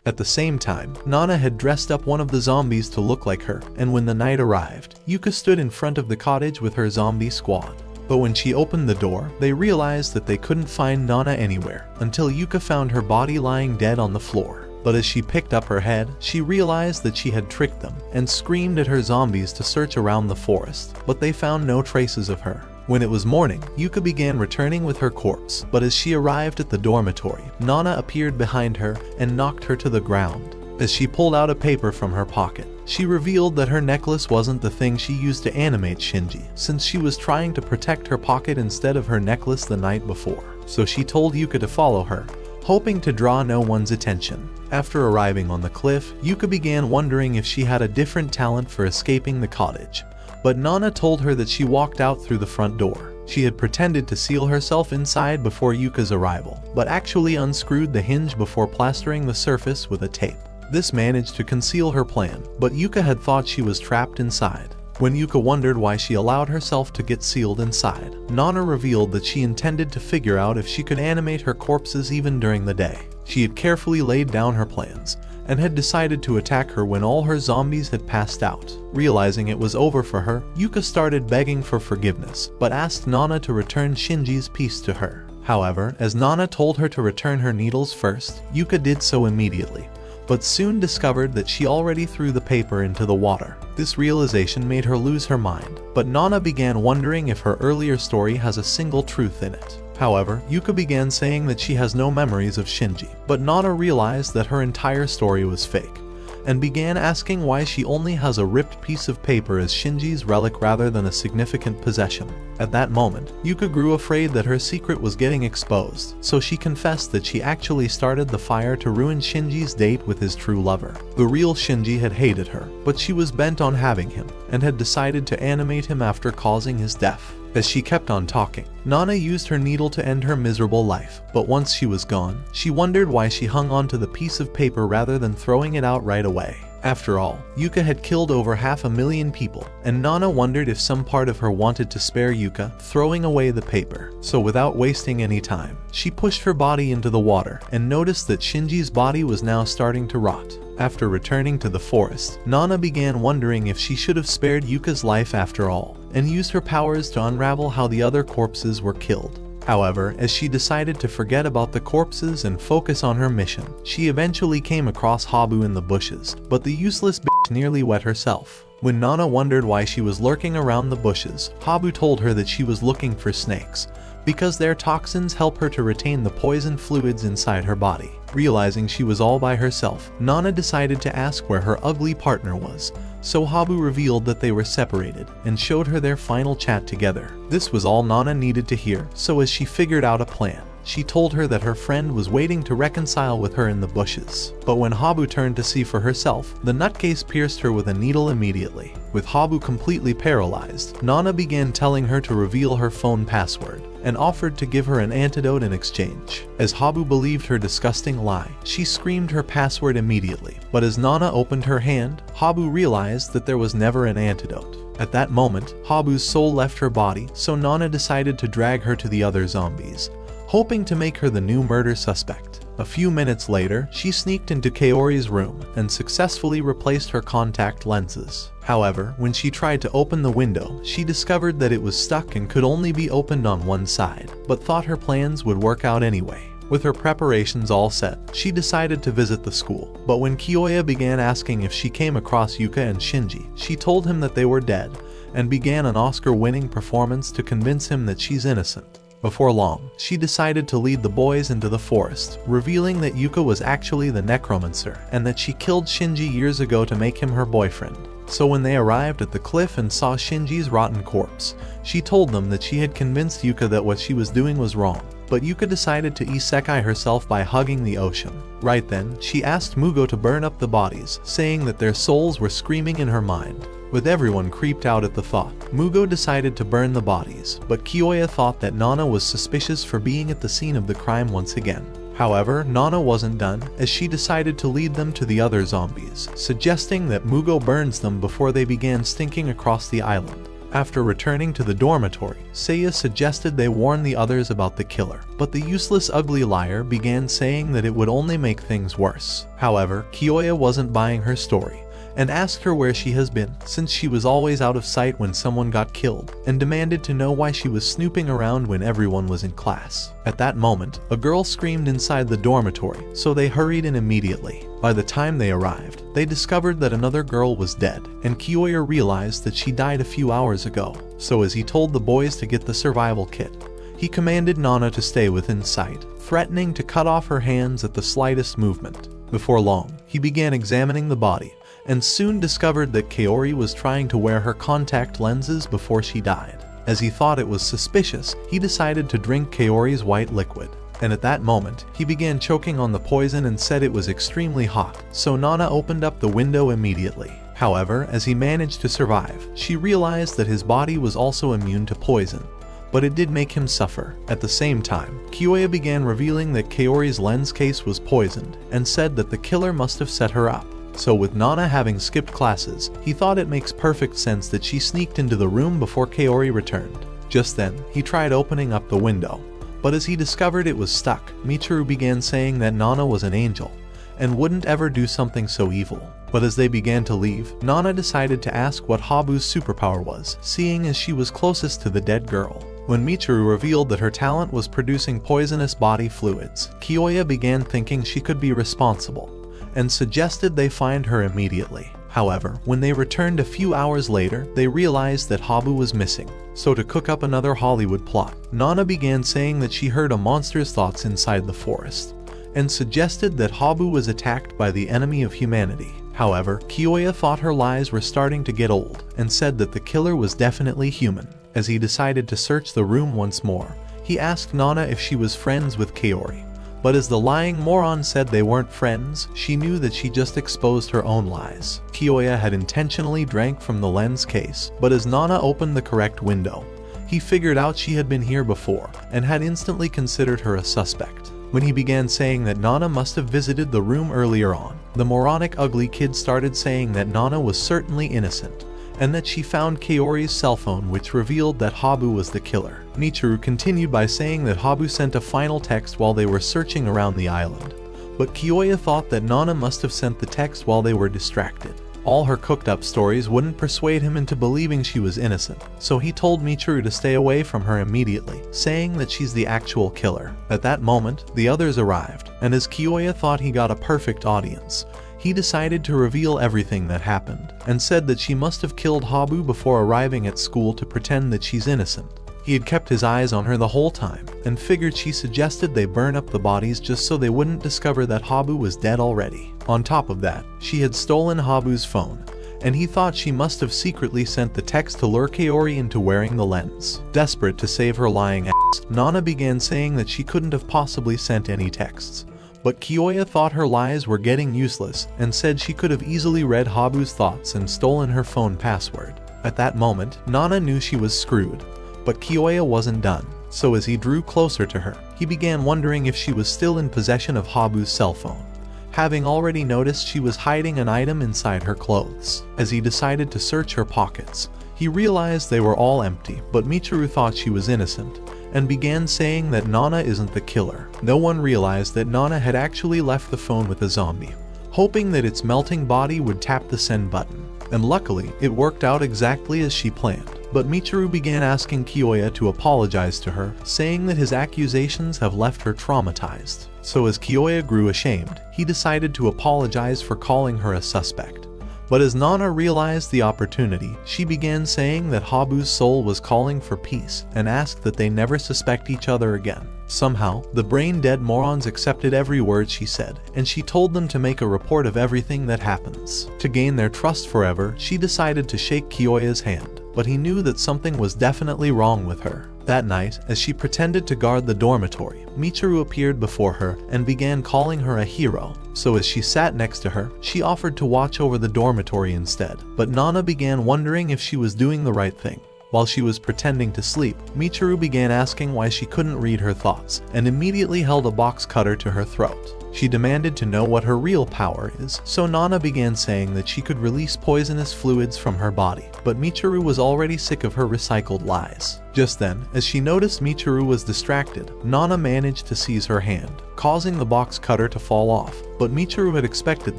At the same time, Nana had dressed up one of the zombies to look like her, and when the night arrived, Yuka stood in front of the cottage with her zombie squad. But when she opened the door, they realized that they couldn't find Nana anywhere, until Yuka found her body lying dead on the floor. But as she picked up her head, she realized that she had tricked them, and screamed at her zombies to search around the forest, but they found no traces of her. When it was morning, Yuka began returning with her corpse, but as she arrived at the dormitory, Nana appeared behind her and knocked her to the ground. As she pulled out a paper from her pocket, she revealed that her necklace wasn't the thing she used to animate Shinji, since she was trying to protect her pocket instead of her necklace the night before. So she told Yuka to follow her, hoping to draw no one's attention. After arriving on the cliff, Yuka began wondering if she had a different talent for escaping the cottage. But Nana told her that she walked out through the front door. She had pretended to seal herself inside before Yuka's arrival, but actually unscrewed the hinge before plastering the surface with a tape. This managed to conceal her plan, but Yuka had thought she was trapped inside. When Yuka wondered why she allowed herself to get sealed inside, Nana revealed that she intended to figure out if she could animate her corpses even during the day. She had carefully laid down her plans, and had decided to attack her when all her zombies had passed out. Realizing it was over for her, Yuka started begging for forgiveness, but asked Nana to return Shinji's piece to her. However, as Nana told her to return her needles first, Yuka did so immediately, but soon discovered that she already threw the paper into the water. This realization made her lose her mind, but Nana began wondering if her earlier story has a single truth in it. However, Yuka began saying that she has no memories of Shinji, but Nana realized that her entire story was fake, and began asking why she only has a ripped piece of paper as Shinji's relic rather than a significant possession. At that moment, Yuka grew afraid that her secret was getting exposed, so she confessed that she actually started the fire to ruin Shinji's date with his true lover. The real Shinji had hated her, but she was bent on having him, and had decided to animate him after causing his death. As she kept on talking, Nana used her needle to end her miserable life, but once she was gone, she wondered why she hung on to the piece of paper rather than throwing it out right away. After all, Yuka had killed over 500,000 people, and Nana wondered if some part of her wanted to spare Yuka, throwing away the paper. So without wasting any time, she pushed her body into the water and noticed that Shinji's body was now starting to rot. After returning to the forest, Nana began wondering if she should have spared Yuka's life after all, and used her powers to unravel how the other corpses were killed. However, as she decided to forget about the corpses and focus on her mission, she eventually came across Habu in the bushes, but the useless bitch nearly wet herself. When Nana wondered why she was lurking around the bushes, Habu told her that she was looking for snakes, because their toxins help her to retain the poison fluids inside her body. Realizing she was all by herself, Nana decided to ask where her ugly partner was, so Habu revealed that they were separated, and showed her their final chat together. This was all Nana needed to hear, so as she figured out a plan, she told her that her friend was waiting to reconcile with her in the bushes. But when Habu turned to see for herself, the nutcase pierced her with a needle immediately. With Habu completely paralyzed, Nana began telling her to reveal her phone password, and offered to give her an antidote in exchange. As Habu believed her disgusting lie, she screamed her password immediately, but as Nana opened her hand, Habu realized that there was never an antidote. At that moment, Habu's soul left her body, so Nana decided to drag her to the other zombies, hoping to make her the new murder suspect. A few minutes later, she sneaked into Kaori's room and successfully replaced her contact lenses. However, when she tried to open the window, she discovered that it was stuck and could only be opened on one side, but thought her plans would work out anyway. With her preparations all set, she decided to visit the school, but when Kiyoya began asking if she came across Yuka and Shinji, she told him that they were dead, and began an Oscar-winning performance to convince him that she's innocent. Before long, she decided to lead the boys into the forest, revealing that Yuka was actually the necromancer, and that she killed Shinji years ago to make him her boyfriend. So when they arrived at the cliff and saw Shinji's rotten corpse, she told them that she had convinced Yuka that what she was doing was wrong. But Yuka decided to isekai herself by hugging the ocean. Right then, she asked Mugo to burn up the bodies, saying that their souls were screaming in her mind. With everyone creeped out at the thought, Mugo decided to burn the bodies, but Kiyoya thought that Nana was suspicious for being at the scene of the crime once again. However, Nana wasn't done, as she decided to lead them to the other zombies, suggesting that Mugo burns them before they began stinking across the island. After returning to the dormitory, Seiya suggested they warn the others about the killer, but the useless ugly liar began saying that it would only make things worse. However, Kiyoya wasn't buying her story, and asked her where she has been, since she was always out of sight when someone got killed, and demanded to know why she was snooping around when everyone was in class. At that moment, a girl screamed inside the dormitory, so they hurried in immediately. By the time they arrived, they discovered that another girl was dead, and Kiyoya realized that she died a few hours ago. So as he told the boys to get the survival kit, he commanded Nana to stay within sight, threatening to cut off her hands at the slightest movement. Before long, he began examining the body, and soon discovered that Kaori was trying to wear her contact lenses before she died. As he thought it was suspicious, he decided to drink Kaori's white liquid. And at that moment, he began choking on the poison and said it was extremely hot, so Nana opened up the window immediately. However, as he managed to survive, she realized that his body was also immune to poison, but it did make him suffer. At the same time, Kiyoya began revealing that Kaori's lens case was poisoned, and said that the killer must have set her up. So with Nana having skipped classes, he thought it makes perfect sense that she sneaked into the room before Kaori returned. Just then, he tried opening up the window, but as he discovered it was stuck, Michiru began saying that Nana was an angel, and wouldn't ever do something so evil. But as they began to leave, Nana decided to ask what Habu's superpower was, seeing as she was closest to the dead girl. When Michiru revealed that her talent was producing poisonous body fluids, Kiyoya began thinking she could be responsible, and suggested they find her immediately. However, when they returned a few hours later, they realized that Habu was missing. So to cook up another Hollywood plot, Nana began saying that she heard a monster's thoughts inside the forest, and suggested that Habu was attacked by the enemy of humanity. However, Kiyoya thought her lies were starting to get old, and said that the killer was definitely human. As he decided to search the room once more, he asked Nana if she was friends with Kaori. But as the lying moron said they weren't friends, she knew that she just exposed her own lies. Kiyoya had intentionally drank from the lens case, but as Nana opened the correct window, he figured out she had been here before, and had instantly considered her a suspect. When he began saying that Nana must have visited the room earlier on, the moronic ugly kid started saying that Nana was certainly innocent, and that she found Kaori's cell phone, which revealed that Habu was the killer. Michiru continued by saying that Habu sent a final text while they were searching around the island, but Kiyoya thought that Nana must have sent the text while they were distracted. All her cooked up stories wouldn't persuade him into believing she was innocent, so he told Michiru to stay away from her immediately, saying that she's the actual killer. At that moment, the others arrived, and as Kiyoya thought he got a perfect audience, he decided to reveal everything that happened, and said that she must have killed Habu before arriving at school to pretend that she's innocent. He had kept his eyes on her the whole time, and figured she suggested they burn up the bodies just so they wouldn't discover that Habu was dead already. On top of that, she had stolen Habu's phone, and he thought she must have secretly sent the text to lure Kaori into wearing the lens. Desperate to save her lying ass, Nana began saying that she couldn't have possibly sent any texts. But Kiyoya thought her lies were getting useless, and said she could have easily read Habu's thoughts and stolen her phone password. At that moment, Nana knew she was screwed, but Kiyoya wasn't done. So as he drew closer to her, he began wondering if she was still in possession of Habu's cell phone, having already noticed she was hiding an item inside her clothes. As he decided to search her pockets, he realized they were all empty, but Michiru thought she was innocent, and began saying that Nana isn't the killer. No one realized that Nana had actually left the phone with a zombie, hoping that its melting body would tap the send button. And luckily, it worked out exactly as she planned. But Michiru began asking Kiyoya to apologize to her, saying that his accusations have left her traumatized. So as Kiyoya grew ashamed, he decided to apologize for calling her a suspect. But as Nana realized the opportunity, she began saying that Habu's soul was calling for peace and asked that they never suspect each other again. Somehow, the brain-dead morons accepted every word she said, and she told them to make a report of everything that happens. To gain their trust forever, she decided to shake Kiyoya's hand, but he knew that something was definitely wrong with her. That night, as she pretended to guard the dormitory, Michiru appeared before her and began calling her a hero. So as she sat next to her, she offered to watch over the dormitory instead. But Nana began wondering if she was doing the right thing. While she was pretending to sleep, Michiru began asking why she couldn't read her thoughts, and immediately held a box cutter to her throat. She demanded to know what her real power is, so Nana began saying that she could release poisonous fluids from her body, but Michiru was already sick of her recycled lies. Just then, as she noticed Michiru was distracted, Nana managed to seize her hand, causing the box cutter to fall off. But Michiru had expected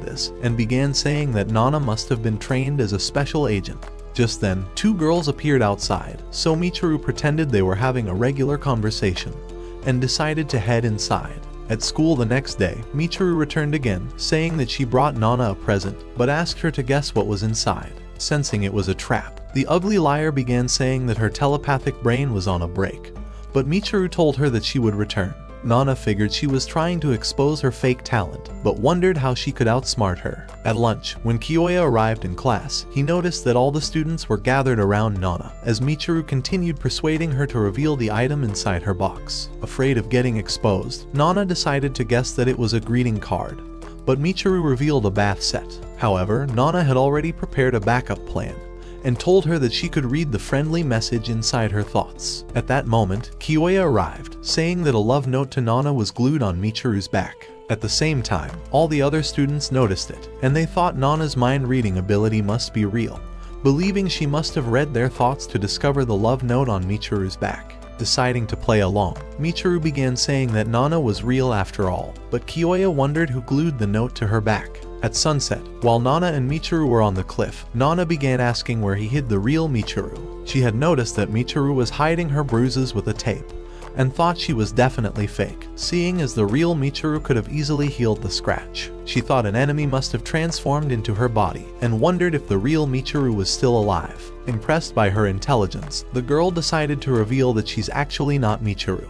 this, and began saying that Nana must have been trained as a special agent. Just then, two girls appeared outside, so Michiru pretended they were having a regular conversation, and decided to head inside. At school the next day, Michiru returned again, saying that she brought Nana a present, but asked her to guess what was inside. Sensing it was a trap, the ugly liar began saying that her telepathic brain was on a break, but Michiru told her that she would return. Nana figured she was trying to expose her fake talent, but wondered how she could outsmart her. At lunch, when Kiyoya arrived in class, he noticed that all the students were gathered around Nana, as Michiru continued persuading her to reveal the item inside her box. Afraid of getting exposed, Nana decided to guess that it was a greeting card, but Michiru revealed a bath set. However, Nana had already prepared a backup plan, and told her that she could read the friendly message inside her thoughts. At that moment, Kiyoya arrived, saying that a love note to Nana was glued on Michiru's back. At the same time, all the other students noticed it, and they thought Nana's mind-reading ability must be real, believing she must have read their thoughts to discover the love note on Michiru's back. Deciding to play along, Michiru began saying that Nana was real after all, but Kiyoya wondered who glued the note to her back. At sunset, while Nana and Michiru were on the cliff, Nana began asking where he hid the real Michiru. She had noticed that Michiru was hiding her bruises with a tape, and thought she was definitely fake, seeing as the real Michiru could have easily healed the scratch. She thought an enemy must have transformed into her body, and wondered if the real Michiru was still alive. Impressed by her intelligence, the girl decided to reveal that she's actually not Michiru,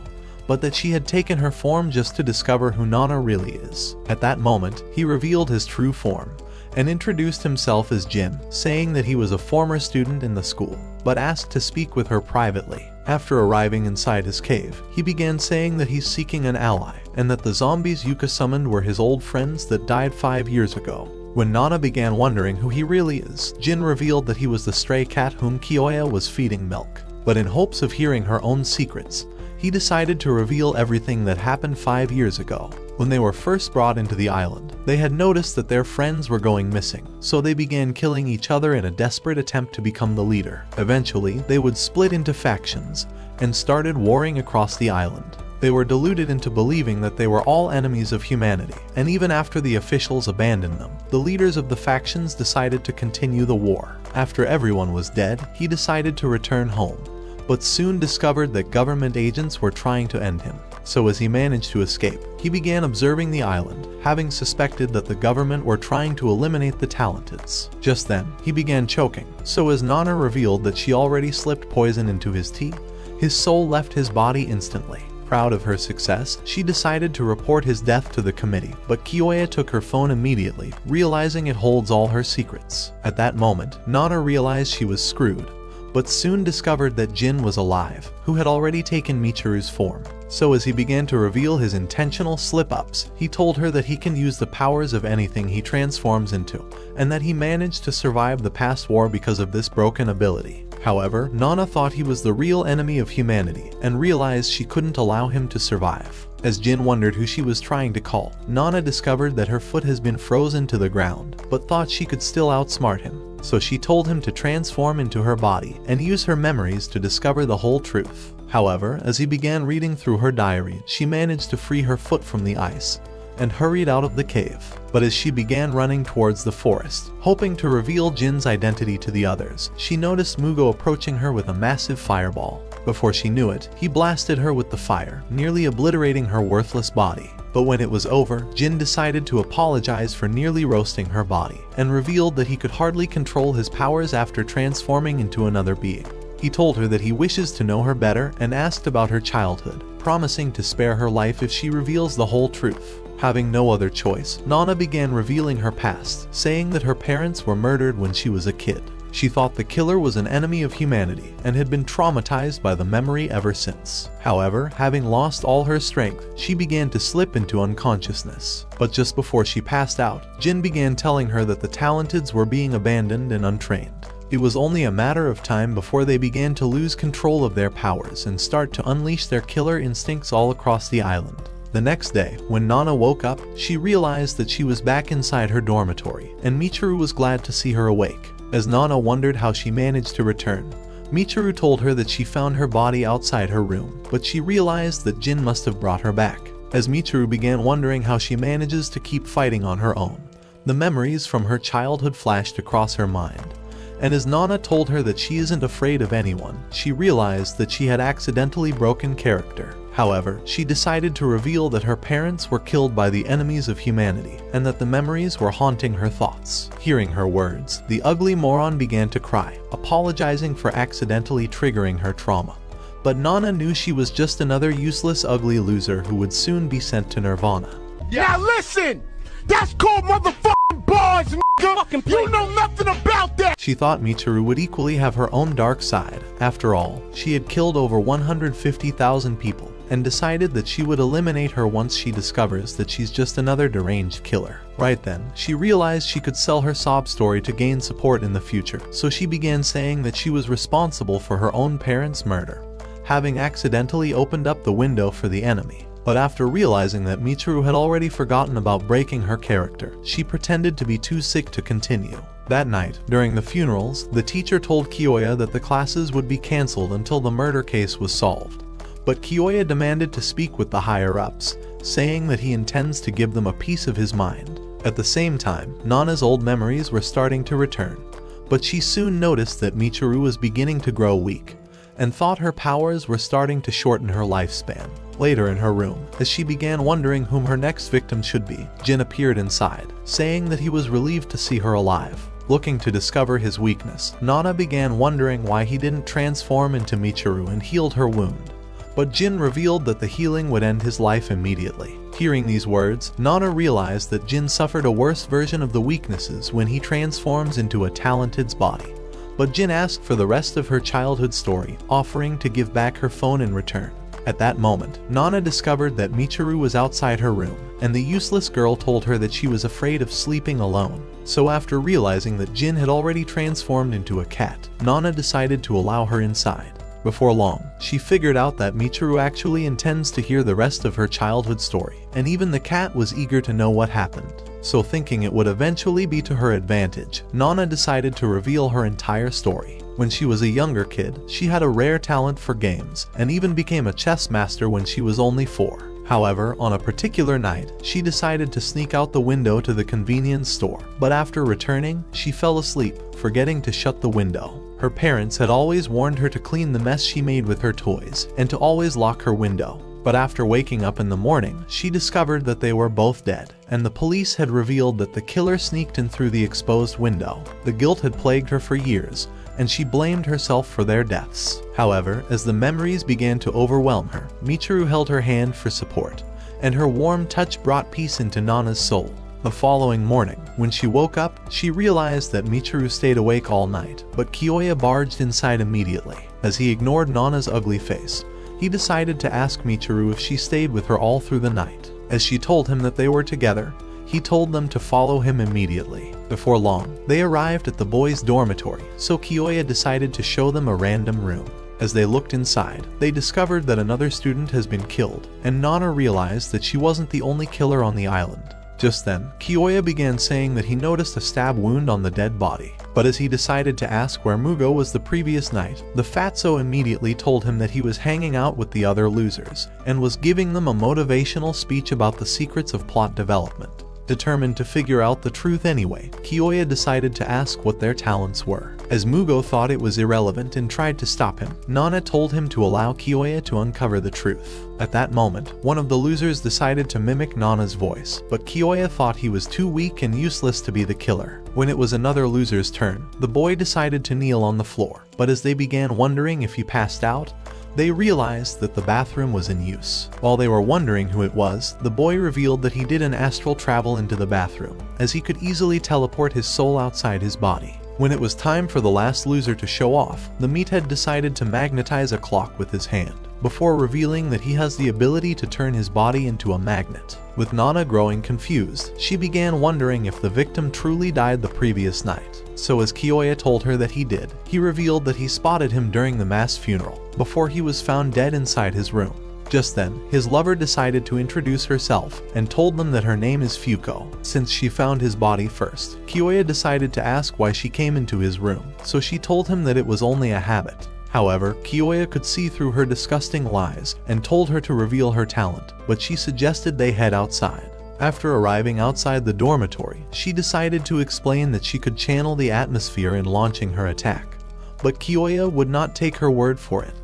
but that she had taken her form just to discover who Nana really is. At that moment, he revealed his true form, and introduced himself as Jin, saying that he was a former student in the school, but asked to speak with her privately. After arriving inside his cave, he began saying that he's seeking an ally, and that the zombies Yuka summoned were his old friends that died 5 years ago. When Nana began wondering who he really is, Jin revealed that he was the stray cat whom Kiyoya was feeding milk. But in hopes of hearing her own secrets, he decided to reveal everything that happened 5 years ago. When they were first brought into the island, they had noticed that their friends were going missing, so they began killing each other in a desperate attempt to become the leader. Eventually, they would split into factions, and started warring across the island. They were deluded into believing that they were all enemies of humanity, and even after the officials abandoned them, the leaders of the factions decided to continue the war. After everyone was dead, he decided to return home, but soon discovered that government agents were trying to end him. So as he managed to escape, he began observing the island, having suspected that the government were trying to eliminate the Talentless. Just then, he began choking, so as Nana revealed that she already slipped poison into his tea, his soul left his body instantly. Proud of her success, she decided to report his death to the committee, but Kiyoya took her phone immediately, realizing it holds all her secrets. At that moment, Nana realized she was screwed, but soon discovered that Jin was alive, who had already taken Michiru's form. So as he began to reveal his intentional slip-ups, he told her that he can use the powers of anything he transforms into, and that he managed to survive the past war because of this broken ability. However, Nana thought he was the real enemy of humanity, and realized she couldn't allow him to survive. As Jin wondered who she was trying to call, Nana discovered that her foot has been frozen to the ground, but thought she could still outsmart him. So she told him to transform into her body and use her memories to discover the whole truth. However, as he began reading through her diary, she managed to free her foot from the ice and hurried out of the cave. But as she began running towards the forest, hoping to reveal Jin's identity to the others, she noticed Mugo approaching her with a massive fireball. Before she knew it, he blasted her with the fire, nearly obliterating her worthless body. But when it was over, Jin decided to apologize for nearly roasting her body, and revealed that he could hardly control his powers after transforming into another being. He told her that he wishes to know her better and asked about her childhood, promising to spare her life if she reveals the whole truth. Having no other choice, Nana began revealing her past, saying that her parents were murdered when she was a kid. She thought the killer was an enemy of humanity and had been traumatized by the memory ever since. However, having lost all her strength, she began to slip into unconsciousness. But just before she passed out, Jin began telling her that the Talentless were being abandoned and untrained. It was only a matter of time before they began to lose control of their powers and start to unleash their killer instincts all across the island. The next day, when Nana woke up, she realized that she was back inside her dormitory, and Michiru was glad to see her awake. As Nana wondered how she managed to return, Michiru told her that she found her body outside her room, but she realized that Jin must have brought her back. As Michiru began wondering how she manages to keep fighting on her own, the memories from her childhood flashed across her mind. And as Nana told her that she isn't afraid of anyone, she realized that she had accidentally broken character. However, she decided to reveal that her parents were killed by the enemies of humanity, and that the memories were haunting her thoughts. Hearing her words, the ugly moron began to cry, apologizing for accidentally triggering her trauma. But Nana knew she was just another useless ugly loser who would soon be sent to Nirvana. Now listen! That's called motherfucking bars, nigga! You know nothing about that! She thought Michiru would equally have her own dark side. After all, she had killed over 150,000 people, and decided that she would eliminate her once she discovers that she's just another deranged killer. Right then, she realized she could sell her sob story to gain support in the future, so she began saying that she was responsible for her own parents' murder, having accidentally opened up the window for the enemy. But after realizing that Michiru had already forgotten about breaking her character, she pretended to be too sick to continue. That night, during the funerals, the teacher told Kiyoya that the classes would be cancelled until the murder case was solved. But Kiyoya demanded to speak with the higher-ups, saying that he intends to give them a piece of his mind. At the same time, Nana's old memories were starting to return, but she soon noticed that Michiru was beginning to grow weak, and thought her powers were starting to shorten her lifespan. Later in her room, as she began wondering whom her next victim should be, Jin appeared inside, saying that he was relieved to see her alive. Looking to discover his weakness, Nana began wondering why he didn't transform into Michiru and healed her wound. But Jin revealed that the healing would end his life immediately. Hearing these words, Nana realized that Jin suffered a worse version of the weaknesses when he transforms into a Talentless body. But Jin asked for the rest of her childhood story, offering to give back her phone in return. At that moment, Nana discovered that Michiru was outside her room, and the useless girl told her that she was afraid of sleeping alone. So after realizing that Jin had already transformed into a cat, Nana decided to allow her inside. Before long, she figured out that Michiru actually intends to hear the rest of her childhood story, and even the cat was eager to know what happened. So thinking it would eventually be to her advantage, Nana decided to reveal her entire story. When she was a younger kid, she had a rare talent for games, and even became a chess master when she was only 4. However, on a particular night, she decided to sneak out the window to the convenience store, but after returning, she fell asleep, forgetting to shut the window. Her parents had always warned her to clean the mess she made with her toys, and to always lock her window. But after waking up in the morning, she discovered that they were both dead, and the police had revealed that the killer sneaked in through the exposed window. The guilt had plagued her for years, and she blamed herself for their deaths. However, as the memories began to overwhelm her, Michiru held her hand for support, and her warm touch brought peace into Nana's soul. The following morning, when she woke up, she realized that Michiru stayed awake all night, but Kiyoya barged inside immediately. As he ignored Nana's ugly face, he decided to ask Michiru if she stayed with her all through the night. As she told him that they were together, he told them to follow him immediately. Before long, they arrived at the boys' dormitory, so Kiyoya decided to show them a random room. As they looked inside, they discovered that another student has been killed, and Nana realized that she wasn't the only killer on the island. Just then, Kiyoya began saying that he noticed a stab wound on the dead body. But as he decided to ask where Mugo was the previous night, the fatso immediately told him that he was hanging out with the other losers and was giving them a motivational speech about the secrets of plot development. Determined to figure out the truth anyway, Kiyoya decided to ask what their talents were. As Mugo thought it was irrelevant and tried to stop him, Nana told him to allow Kiyoya to uncover the truth. At that moment, one of the losers decided to mimic Nana's voice, but Kiyoya thought he was too weak and useless to be the killer. When it was another loser's turn, the boy decided to kneel on the floor, but as they began wondering if he passed out, they realized that the bathroom was in use. While they were wondering who it was, the boy revealed that he did an astral travel into the bathroom, as he could easily teleport his soul outside his body. When it was time for the last loser to show off, the meathead decided to magnetize a clock with his hand, before revealing that he has the ability to turn his body into a magnet. With Nana growing confused, she began wondering if the victim truly died the previous night. So as Kiyoya told her that he did, he revealed that he spotted him during the mass funeral, before he was found dead inside his room. Just then, his lover decided to introduce herself and told them that her name is Fuko, since she found his body first. Kiyoya decided to ask why she came into his room, so she told him that it was only a habit. However, Kiyoya could see through her disgusting lies and told her to reveal her talent, but she suggested they head outside. After arriving outside the dormitory, she decided to explain that she could channel the atmosphere in launching her attack. But Kiyoya would not take her word for it,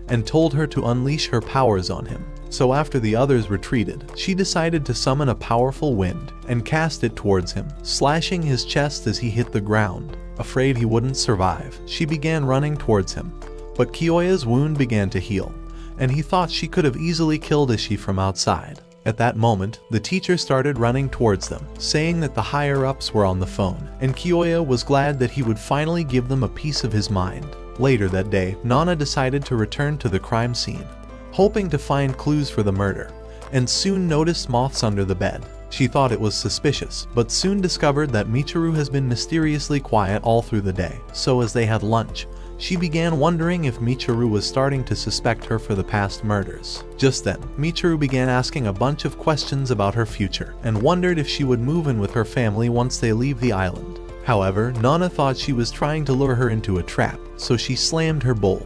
and told her to unleash her powers on him. So after the others retreated, she decided to summon a powerful wind and cast it towards him, slashing his chest as he hit the ground. Afraid he wouldn't survive, she began running towards him. But Kiyoya's wound began to heal, and he thought she could have easily killed Ishi from outside. At that moment, the teacher started running towards them, saying that the higher-ups were on the phone, and Kiyoya was glad that he would finally give them a piece of his mind. Later that day, Nana decided to return to the crime scene, hoping to find clues for the murder, and soon noticed moths under the bed. She thought it was suspicious, but soon discovered that Michiru has been mysteriously quiet all through the day, so as they had lunch, she began wondering if Michiru was starting to suspect her for the past murders. Just then, Michiru began asking a bunch of questions about her future, and wondered if she would move in with her family once they leave the island. However, Nana thought she was trying to lure her into a trap, so she slammed her bowl,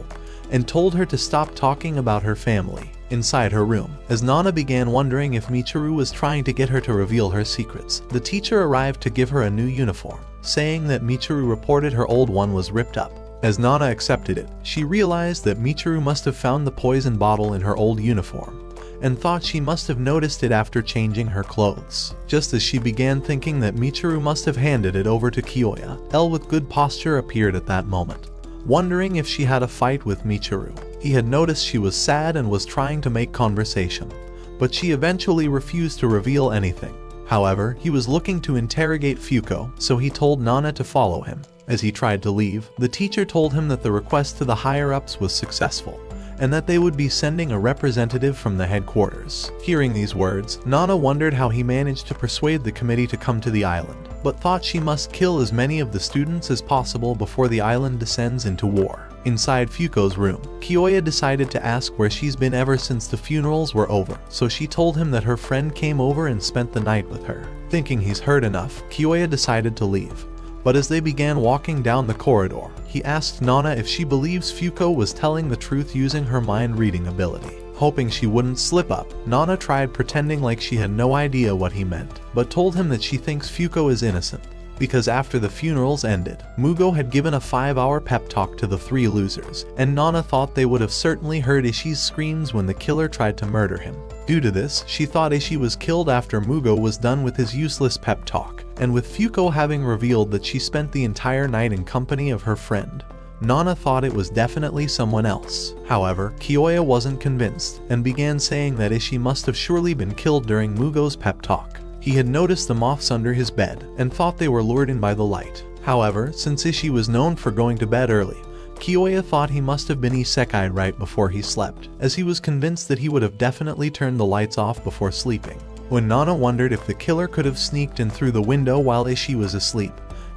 and told her to stop talking about her family. Inside her room, as Nana began wondering if Michiru was trying to get her to reveal her secrets, the teacher arrived to give her a new uniform, saying that Michiru reported her old one was ripped up. As Nana accepted it, she realized that Michiru must have found the poison bottle in her old uniform, and thought she must have noticed it after changing her clothes. Just as she began thinking that Michiru must have handed it over to Kiyoya, Elle with good posture appeared at that moment, wondering if she had a fight with Michiru. He had noticed she was sad and was trying to make conversation, but she eventually refused to reveal anything. However, he was looking to interrogate Fuko, so he told Nana to follow him. As he tried to leave, the teacher told him that the request to the higher-ups was successful, and that they would be sending a representative from the headquarters. Hearing these words, Nana wondered how he managed to persuade the committee to come to the island, but thought she must kill as many of the students as possible before the island descends into war. Inside Fuko's room, Kiyoya decided to ask where she's been ever since the funerals were over, so she told him that her friend came over and spent the night with her. Thinking he's heard enough, Kiyoya decided to leave. But as they began walking down the corridor, he asked Nana if she believes Fuko was telling the truth using her mind-reading ability. Hoping she wouldn't slip up, Nana tried pretending like she had no idea what he meant, but told him that she thinks Fuko is innocent, because after the funerals ended, Mugo had given a 5-hour pep talk to the 3 losers, and Nana thought they would have certainly heard Ishi's screams when the killer tried to murder him. Due to this, she thought Ishi was killed after Mugo was done with his useless pep talk, and with Fuko having revealed that she spent the entire night in company of her friend, Nana thought it was definitely someone else. However, Kiyoya wasn't convinced, and began saying that Ishi must have surely been killed during Mugo's pep talk. He had noticed the moths under his bed, and thought they were lured in by the light. However, since Ishi was known for going to bed early, Kiyoya thought he must have been isekai right before he slept, as he was convinced that he would have definitely turned the lights off before sleeping. When Nana wondered if the killer could have sneaked in through the window while Ishi was asleep,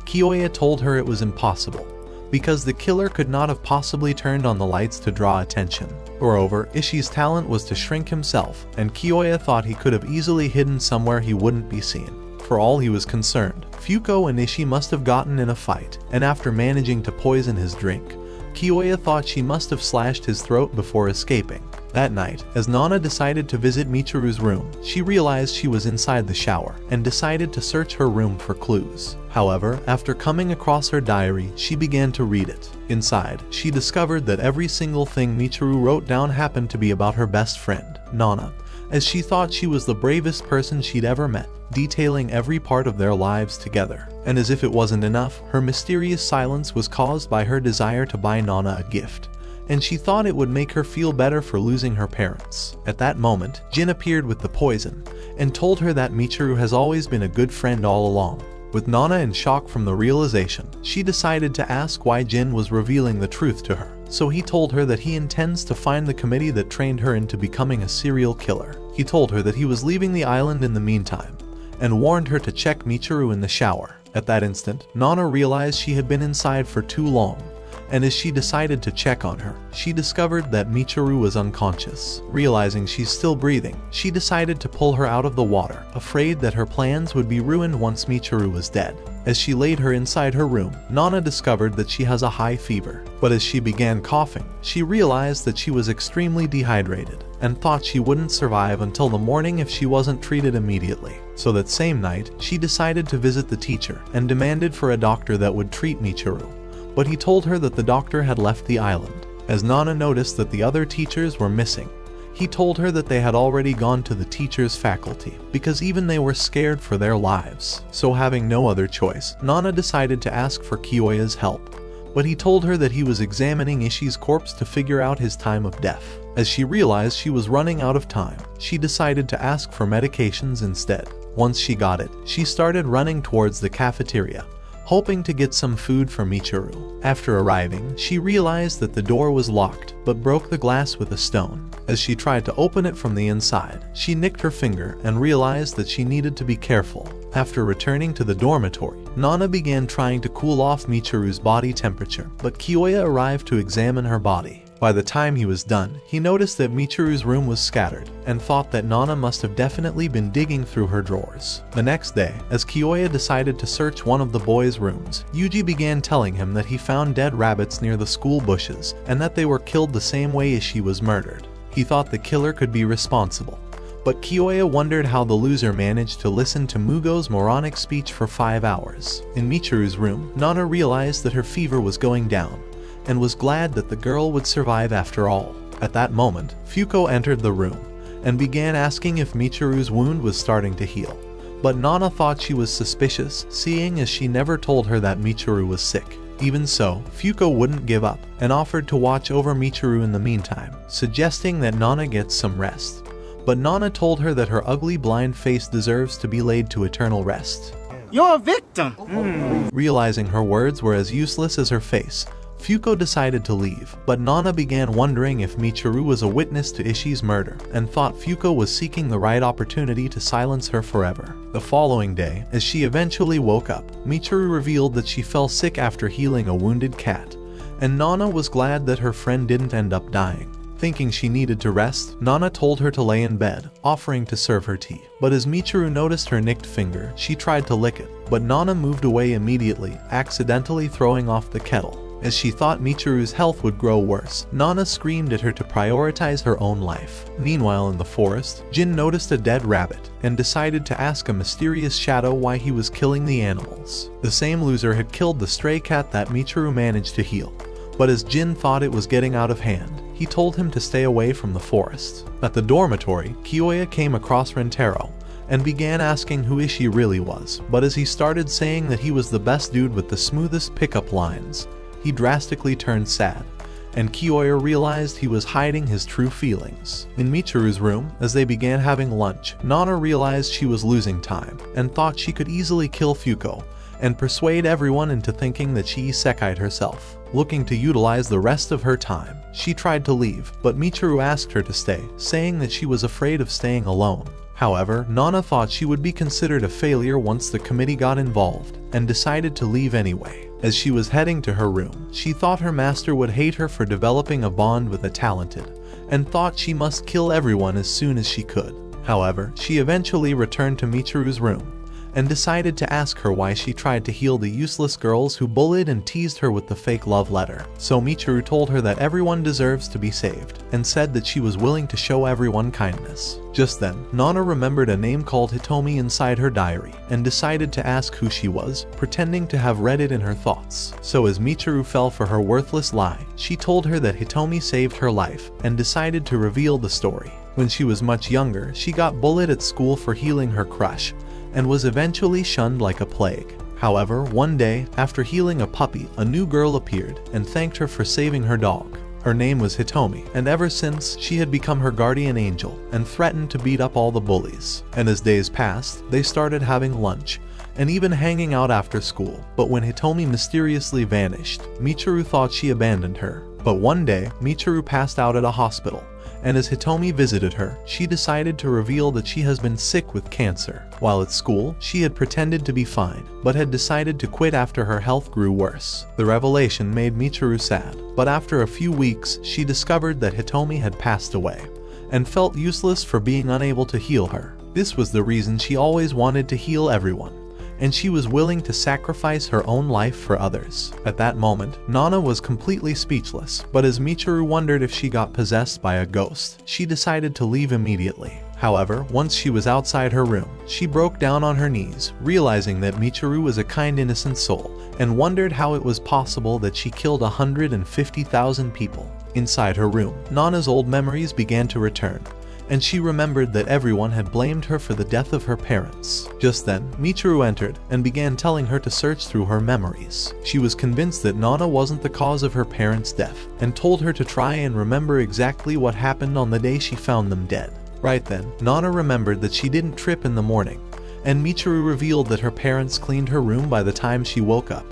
Kiyoya told her it was impossible, because the killer could not have possibly turned on the lights to draw attention. Moreover, Ishi's talent was to shrink himself, and Kiyoya thought he could have easily hidden somewhere he wouldn't be seen. For all he was concerned, Fuko and Ishi must have gotten in a fight, and after managing to poison his drink, Kiyoya thought she must have slashed his throat before escaping. That night, as Nana decided to visit Michiru's room, she realized she was inside the shower and decided to search her room for clues. However, after coming across her diary, she began to read it. Inside, she discovered that every single thing Michiru wrote down happened to be about her best friend, Nana, as she thought she was the bravest person she'd ever met, detailing every part of their lives together. And as if it wasn't enough, her mysterious silence was caused by her desire to buy Nana a gift, and she thought it would make her feel better for losing her parents. At that moment, Jin appeared with the poison, and told her that Michiru has always been a good friend all along. With Nana in shock from the realization, she decided to ask why Jin was revealing the truth to her. So he told her that he intends to find the committee that trained her into becoming a serial killer. He told her that he was leaving the island in the meantime, and warned her to check Michiru in the shower. At that instant, Nana realized she had been inside for too long, and as she decided to check on her, she discovered that Michiru was unconscious. Realizing she's still breathing, she decided to pull her out of the water, afraid that her plans would be ruined once Michiru was dead. As she laid her inside her room, Nana discovered that she has a high fever. But as she began coughing, she realized that she was extremely dehydrated, and thought she wouldn't survive until the morning if she wasn't treated immediately. So that same night, she decided to visit the teacher and demanded for a doctor that would treat Michiru. But he told her that the doctor had left the island. As Nana noticed that the other teachers were missing, he told her that they had already gone to the teacher's faculty, because even they were scared for their lives. So having no other choice, Nana decided to ask for Kiyoya's help. But he told her that he was examining Ishi's corpse to figure out his time of death. As she realized she was running out of time, she decided to ask for medications instead. Once she got it, she started running towards the cafeteria, hoping to get some food for Michiru. After arriving, she realized that the door was locked, but broke the glass with a stone. As she tried to open it from the inside, she nicked her finger and realized that she needed to be careful. After returning to the dormitory, Nana began trying to cool off Michiru's body temperature, but Kiyoya arrived to examine her body. By the time he was done, he noticed that Michiru's room was scattered, and thought that Nana must have definitely been digging through her drawers. The next day, as Kiyoya decided to search one of the boys' rooms, Yuji began telling him that he found dead rabbits near the school bushes, and that they were killed the same way as she was murdered. He thought the killer could be responsible, but Kiyoya wondered how the loser managed to listen to Mugo's moronic speech for 5 hours. In Michiru's room, Nana realized that her fever was going down, and was glad that the girl would survive after all. At that moment, Fuko entered the room, and began asking if Michiru's wound was starting to heal. But Nana thought she was suspicious, seeing as she never told her that Michiru was sick. Even so, Fuko wouldn't give up, and offered to watch over Michiru in the meantime, suggesting that Nana gets some rest. But Nana told her that her ugly blind face deserves to be laid to eternal rest. You're a victim! Realizing her words were as useless as her face, Fuko decided to leave, but Nana began wondering if Michiru was a witness to Ishi's murder, and thought Fuko was seeking the right opportunity to silence her forever. The following day, as she eventually woke up, Michiru revealed that she fell sick after healing a wounded cat, and Nana was glad that her friend didn't end up dying. Thinking she needed to rest, Nana told her to lay in bed, offering to serve her tea. But as Michiru noticed her nicked finger, she tried to lick it, but Nana moved away immediately, accidentally throwing off the kettle. As she thought Michiru's health would grow worse, Nana screamed at her to prioritize her own life. Meanwhile in the forest, Jin noticed a dead rabbit, and decided to ask a mysterious shadow why he was killing the animals. The same loser had killed the stray cat that Michiru managed to heal, but as Jin thought it was getting out of hand, he told him to stay away from the forest. At the dormitory, Kiyoya came across Rentaro, and began asking who Ishi really was, but as he started saying that he was the best dude with the smoothest pickup lines, he drastically turned sad, and Kiyoya realized he was hiding his true feelings. In Michiru's room, as they began having lunch, Nana realized she was losing time, and thought she could easily kill Fuko, and persuade everyone into thinking that she isekai'd herself. Looking to utilize the rest of her time, she tried to leave, but Michiru asked her to stay, saying that she was afraid of staying alone. However, Nana thought she would be considered a failure once the committee got involved, and decided to leave anyway. As she was heading to her room, she thought her master would hate her for developing a bond with a talented, and thought she must kill everyone as soon as she could. However, she eventually returned to Michiru's room, and decided to ask her why she tried to heal the useless girls who bullied and teased her with the fake love letter. So Michiru told her that everyone deserves to be saved, and said that she was willing to show everyone kindness. Just then, Nana remembered a name called Hitomi inside her diary, and decided to ask who she was, pretending to have read it in her thoughts. So as Michiru fell for her worthless lie, she told her that Hitomi saved her life, and decided to reveal the story. When she was much younger, she got bullied at school for healing her crush, and was eventually shunned like a plague. However, one day, after healing a puppy, a new girl appeared and thanked her for saving her dog. Her name was Hitomi, and ever since, she had become her guardian angel and threatened to beat up all the bullies. And as days passed, they started having lunch and even hanging out after school. But when Hitomi mysteriously vanished, Michiru thought she abandoned her. But one day, Michiru passed out at a hospital, and as Hitomi visited her, she decided to reveal that she has been sick with cancer. While at school, she had pretended to be fine, but had decided to quit after her health grew worse. The revelation made Michiru sad, but after a few weeks, she discovered that Hitomi had passed away, and felt useless for being unable to heal her. This was the reason she always wanted to heal everyone, and she was willing to sacrifice her own life for others. At that moment, Nana was completely speechless, but as Michiru wondered if she got possessed by a ghost, she decided to leave immediately. However, once she was outside her room, she broke down on her knees, realizing that Michiru was a kind, innocent soul, and wondered how it was possible that she killed 150,000 people. Inside her room, Nana's old memories began to return, and she remembered that everyone had blamed her for the death of her parents. Just then, Michiru entered and began telling her to search through her memories. She was convinced that Nana wasn't the cause of her parents' death, and told her to try and remember exactly what happened on the day she found them dead. Right then, Nana remembered that she didn't trip in the morning, and Michiru revealed that her parents cleaned her room by the time she woke up,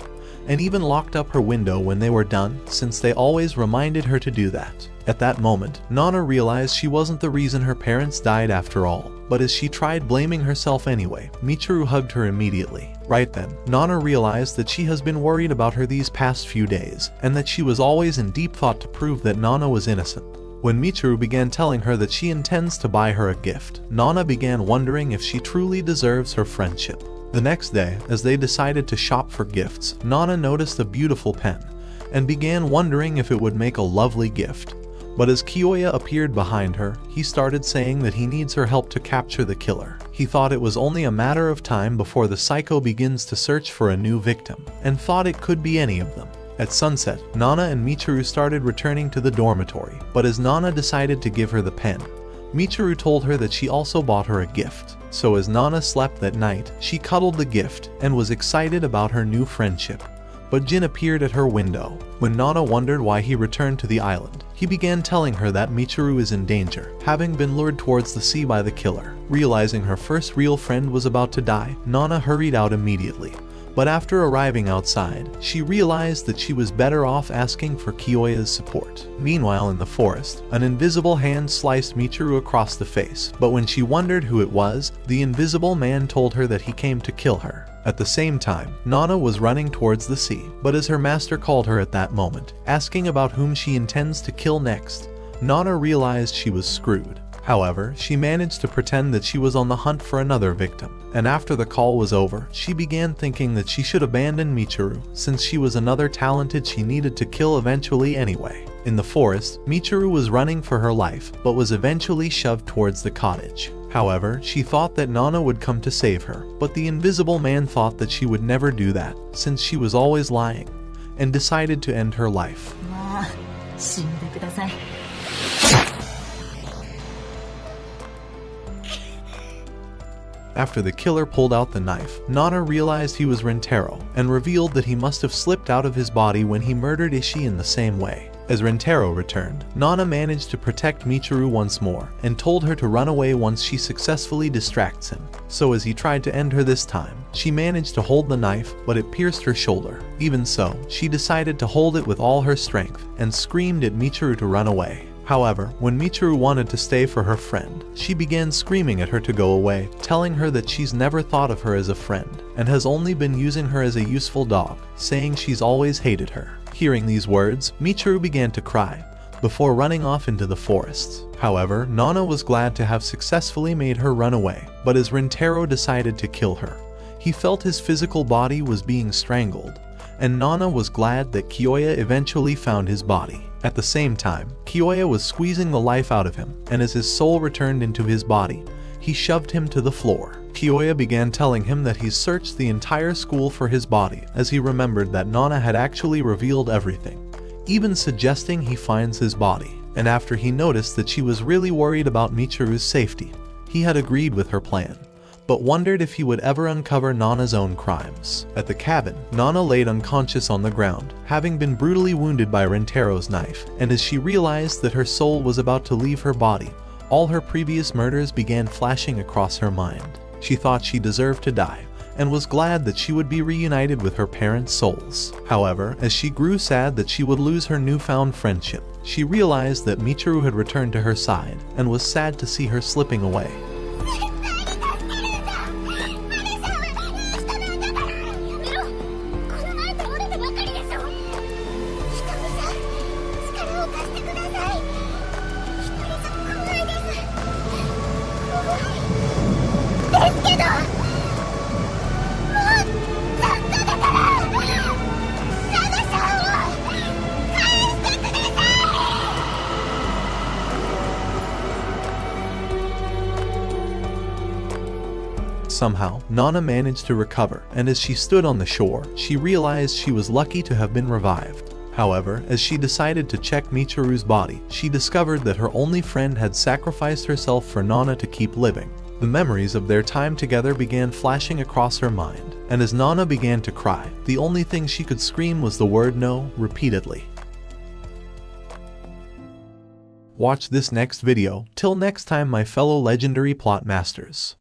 and even locked up her window when they were done, since they always reminded her to do that. At that moment, Nana realized she wasn't the reason her parents died after all, but as she tried blaming herself anyway, Michiru hugged her immediately. Right then, Nana realized that she has been worried about her these past few days, and that she was always in deep thought to prove that Nana was innocent. When Michiru began telling her that she intends to buy her a gift, Nana began wondering if she truly deserves her friendship. The next day, as they decided to shop for gifts, Nana noticed a beautiful pen, and began wondering if it would make a lovely gift. But as Kiyoya appeared behind her, he started saying that he needs her help to capture the killer. He thought it was only a matter of time before the psycho begins to search for a new victim, and thought it could be any of them. At sunset, Nana and Michiru started returning to the dormitory, but as Nana decided to give her the pen, Michiru told her that she also bought her a gift. So as Nana slept that night, she cuddled the gift and was excited about her new friendship. But Jin appeared at her window. When Nana wondered why he returned to the island, he began telling her that Michiru is in danger, having been lured towards the sea by the killer. Realizing her first real friend was about to die, Nana hurried out immediately. But after arriving outside, she realized that she was better off asking for Kiyoya's support. Meanwhile, in the forest, an invisible hand sliced Michiru across the face, but when she wondered who it was, the invisible man told her that he came to kill her. At the same time, Nana was running towards the sea, but as her master called her at that moment, asking about whom she intends to kill next, Nana realized she was screwed. However, she managed to pretend that she was on the hunt for another victim, and after the call was over, she began thinking that she should abandon Michiru, since she was another talented she needed to kill eventually anyway. In the forest, Michiru was running for her life, but was eventually shoved towards the cottage. However, she thought that Nana would come to save her, but the invisible man thought that she would never do that, since she was always lying, and decided to end her life. After the killer pulled out the knife, Nana realized he was Rentaro, and revealed that he must have slipped out of his body when he murdered Ishii in the same way. As Rentaro returned, Nana managed to protect Michiru once more, and told her to run away once she successfully distracts him. So as he tried to end her this time, she managed to hold the knife, but it pierced her shoulder. Even so, she decided to hold it with all her strength, and screamed at Michiru to run away. However, when Michiru wanted to stay for her friend, she began screaming at her to go away, telling her that she's never thought of her as a friend, and has only been using her as a useful dog, saying she's always hated her. Hearing these words, Michiru began to cry, before running off into the forests. However, Nana was glad to have successfully made her run away, but as Rentaro decided to kill her, He felt his physical body was being strangled, and Nana was glad that Kiyoya eventually found his body. At the same time, Kiyoya was squeezing the life out of him, and as his soul returned into his body, he shoved him to the floor. Kiyoya began telling him that he's searched the entire school for his body, as he remembered that Nana had actually revealed everything, even suggesting he finds his body. And after he noticed that she was really worried about Michiru's safety, he had agreed with her plan, but wondered if he would ever uncover Nana's own crimes. At the cabin, Nana laid unconscious on the ground, having been brutally wounded by Rentero's knife, and as she realized that her soul was about to leave her body, all her previous murders began flashing across her mind. She thought she deserved to die, and was glad that she would be reunited with her parents' souls. However, as she grew sad that she would lose her newfound friendship, she realized that Michiru had returned to her side, and was sad to see her slipping away. Somehow, Nana managed to recover, and as she stood on the shore, she realized she was lucky to have been revived. However, as she decided to check Michiru's body, she discovered that her only friend had sacrificed herself for Nana to keep living. The memories of their time together began flashing across her mind, and as Nana began to cry, the only thing she could scream was the word no repeatedly. Watch this next video. Till next time, my fellow legendary plot masters.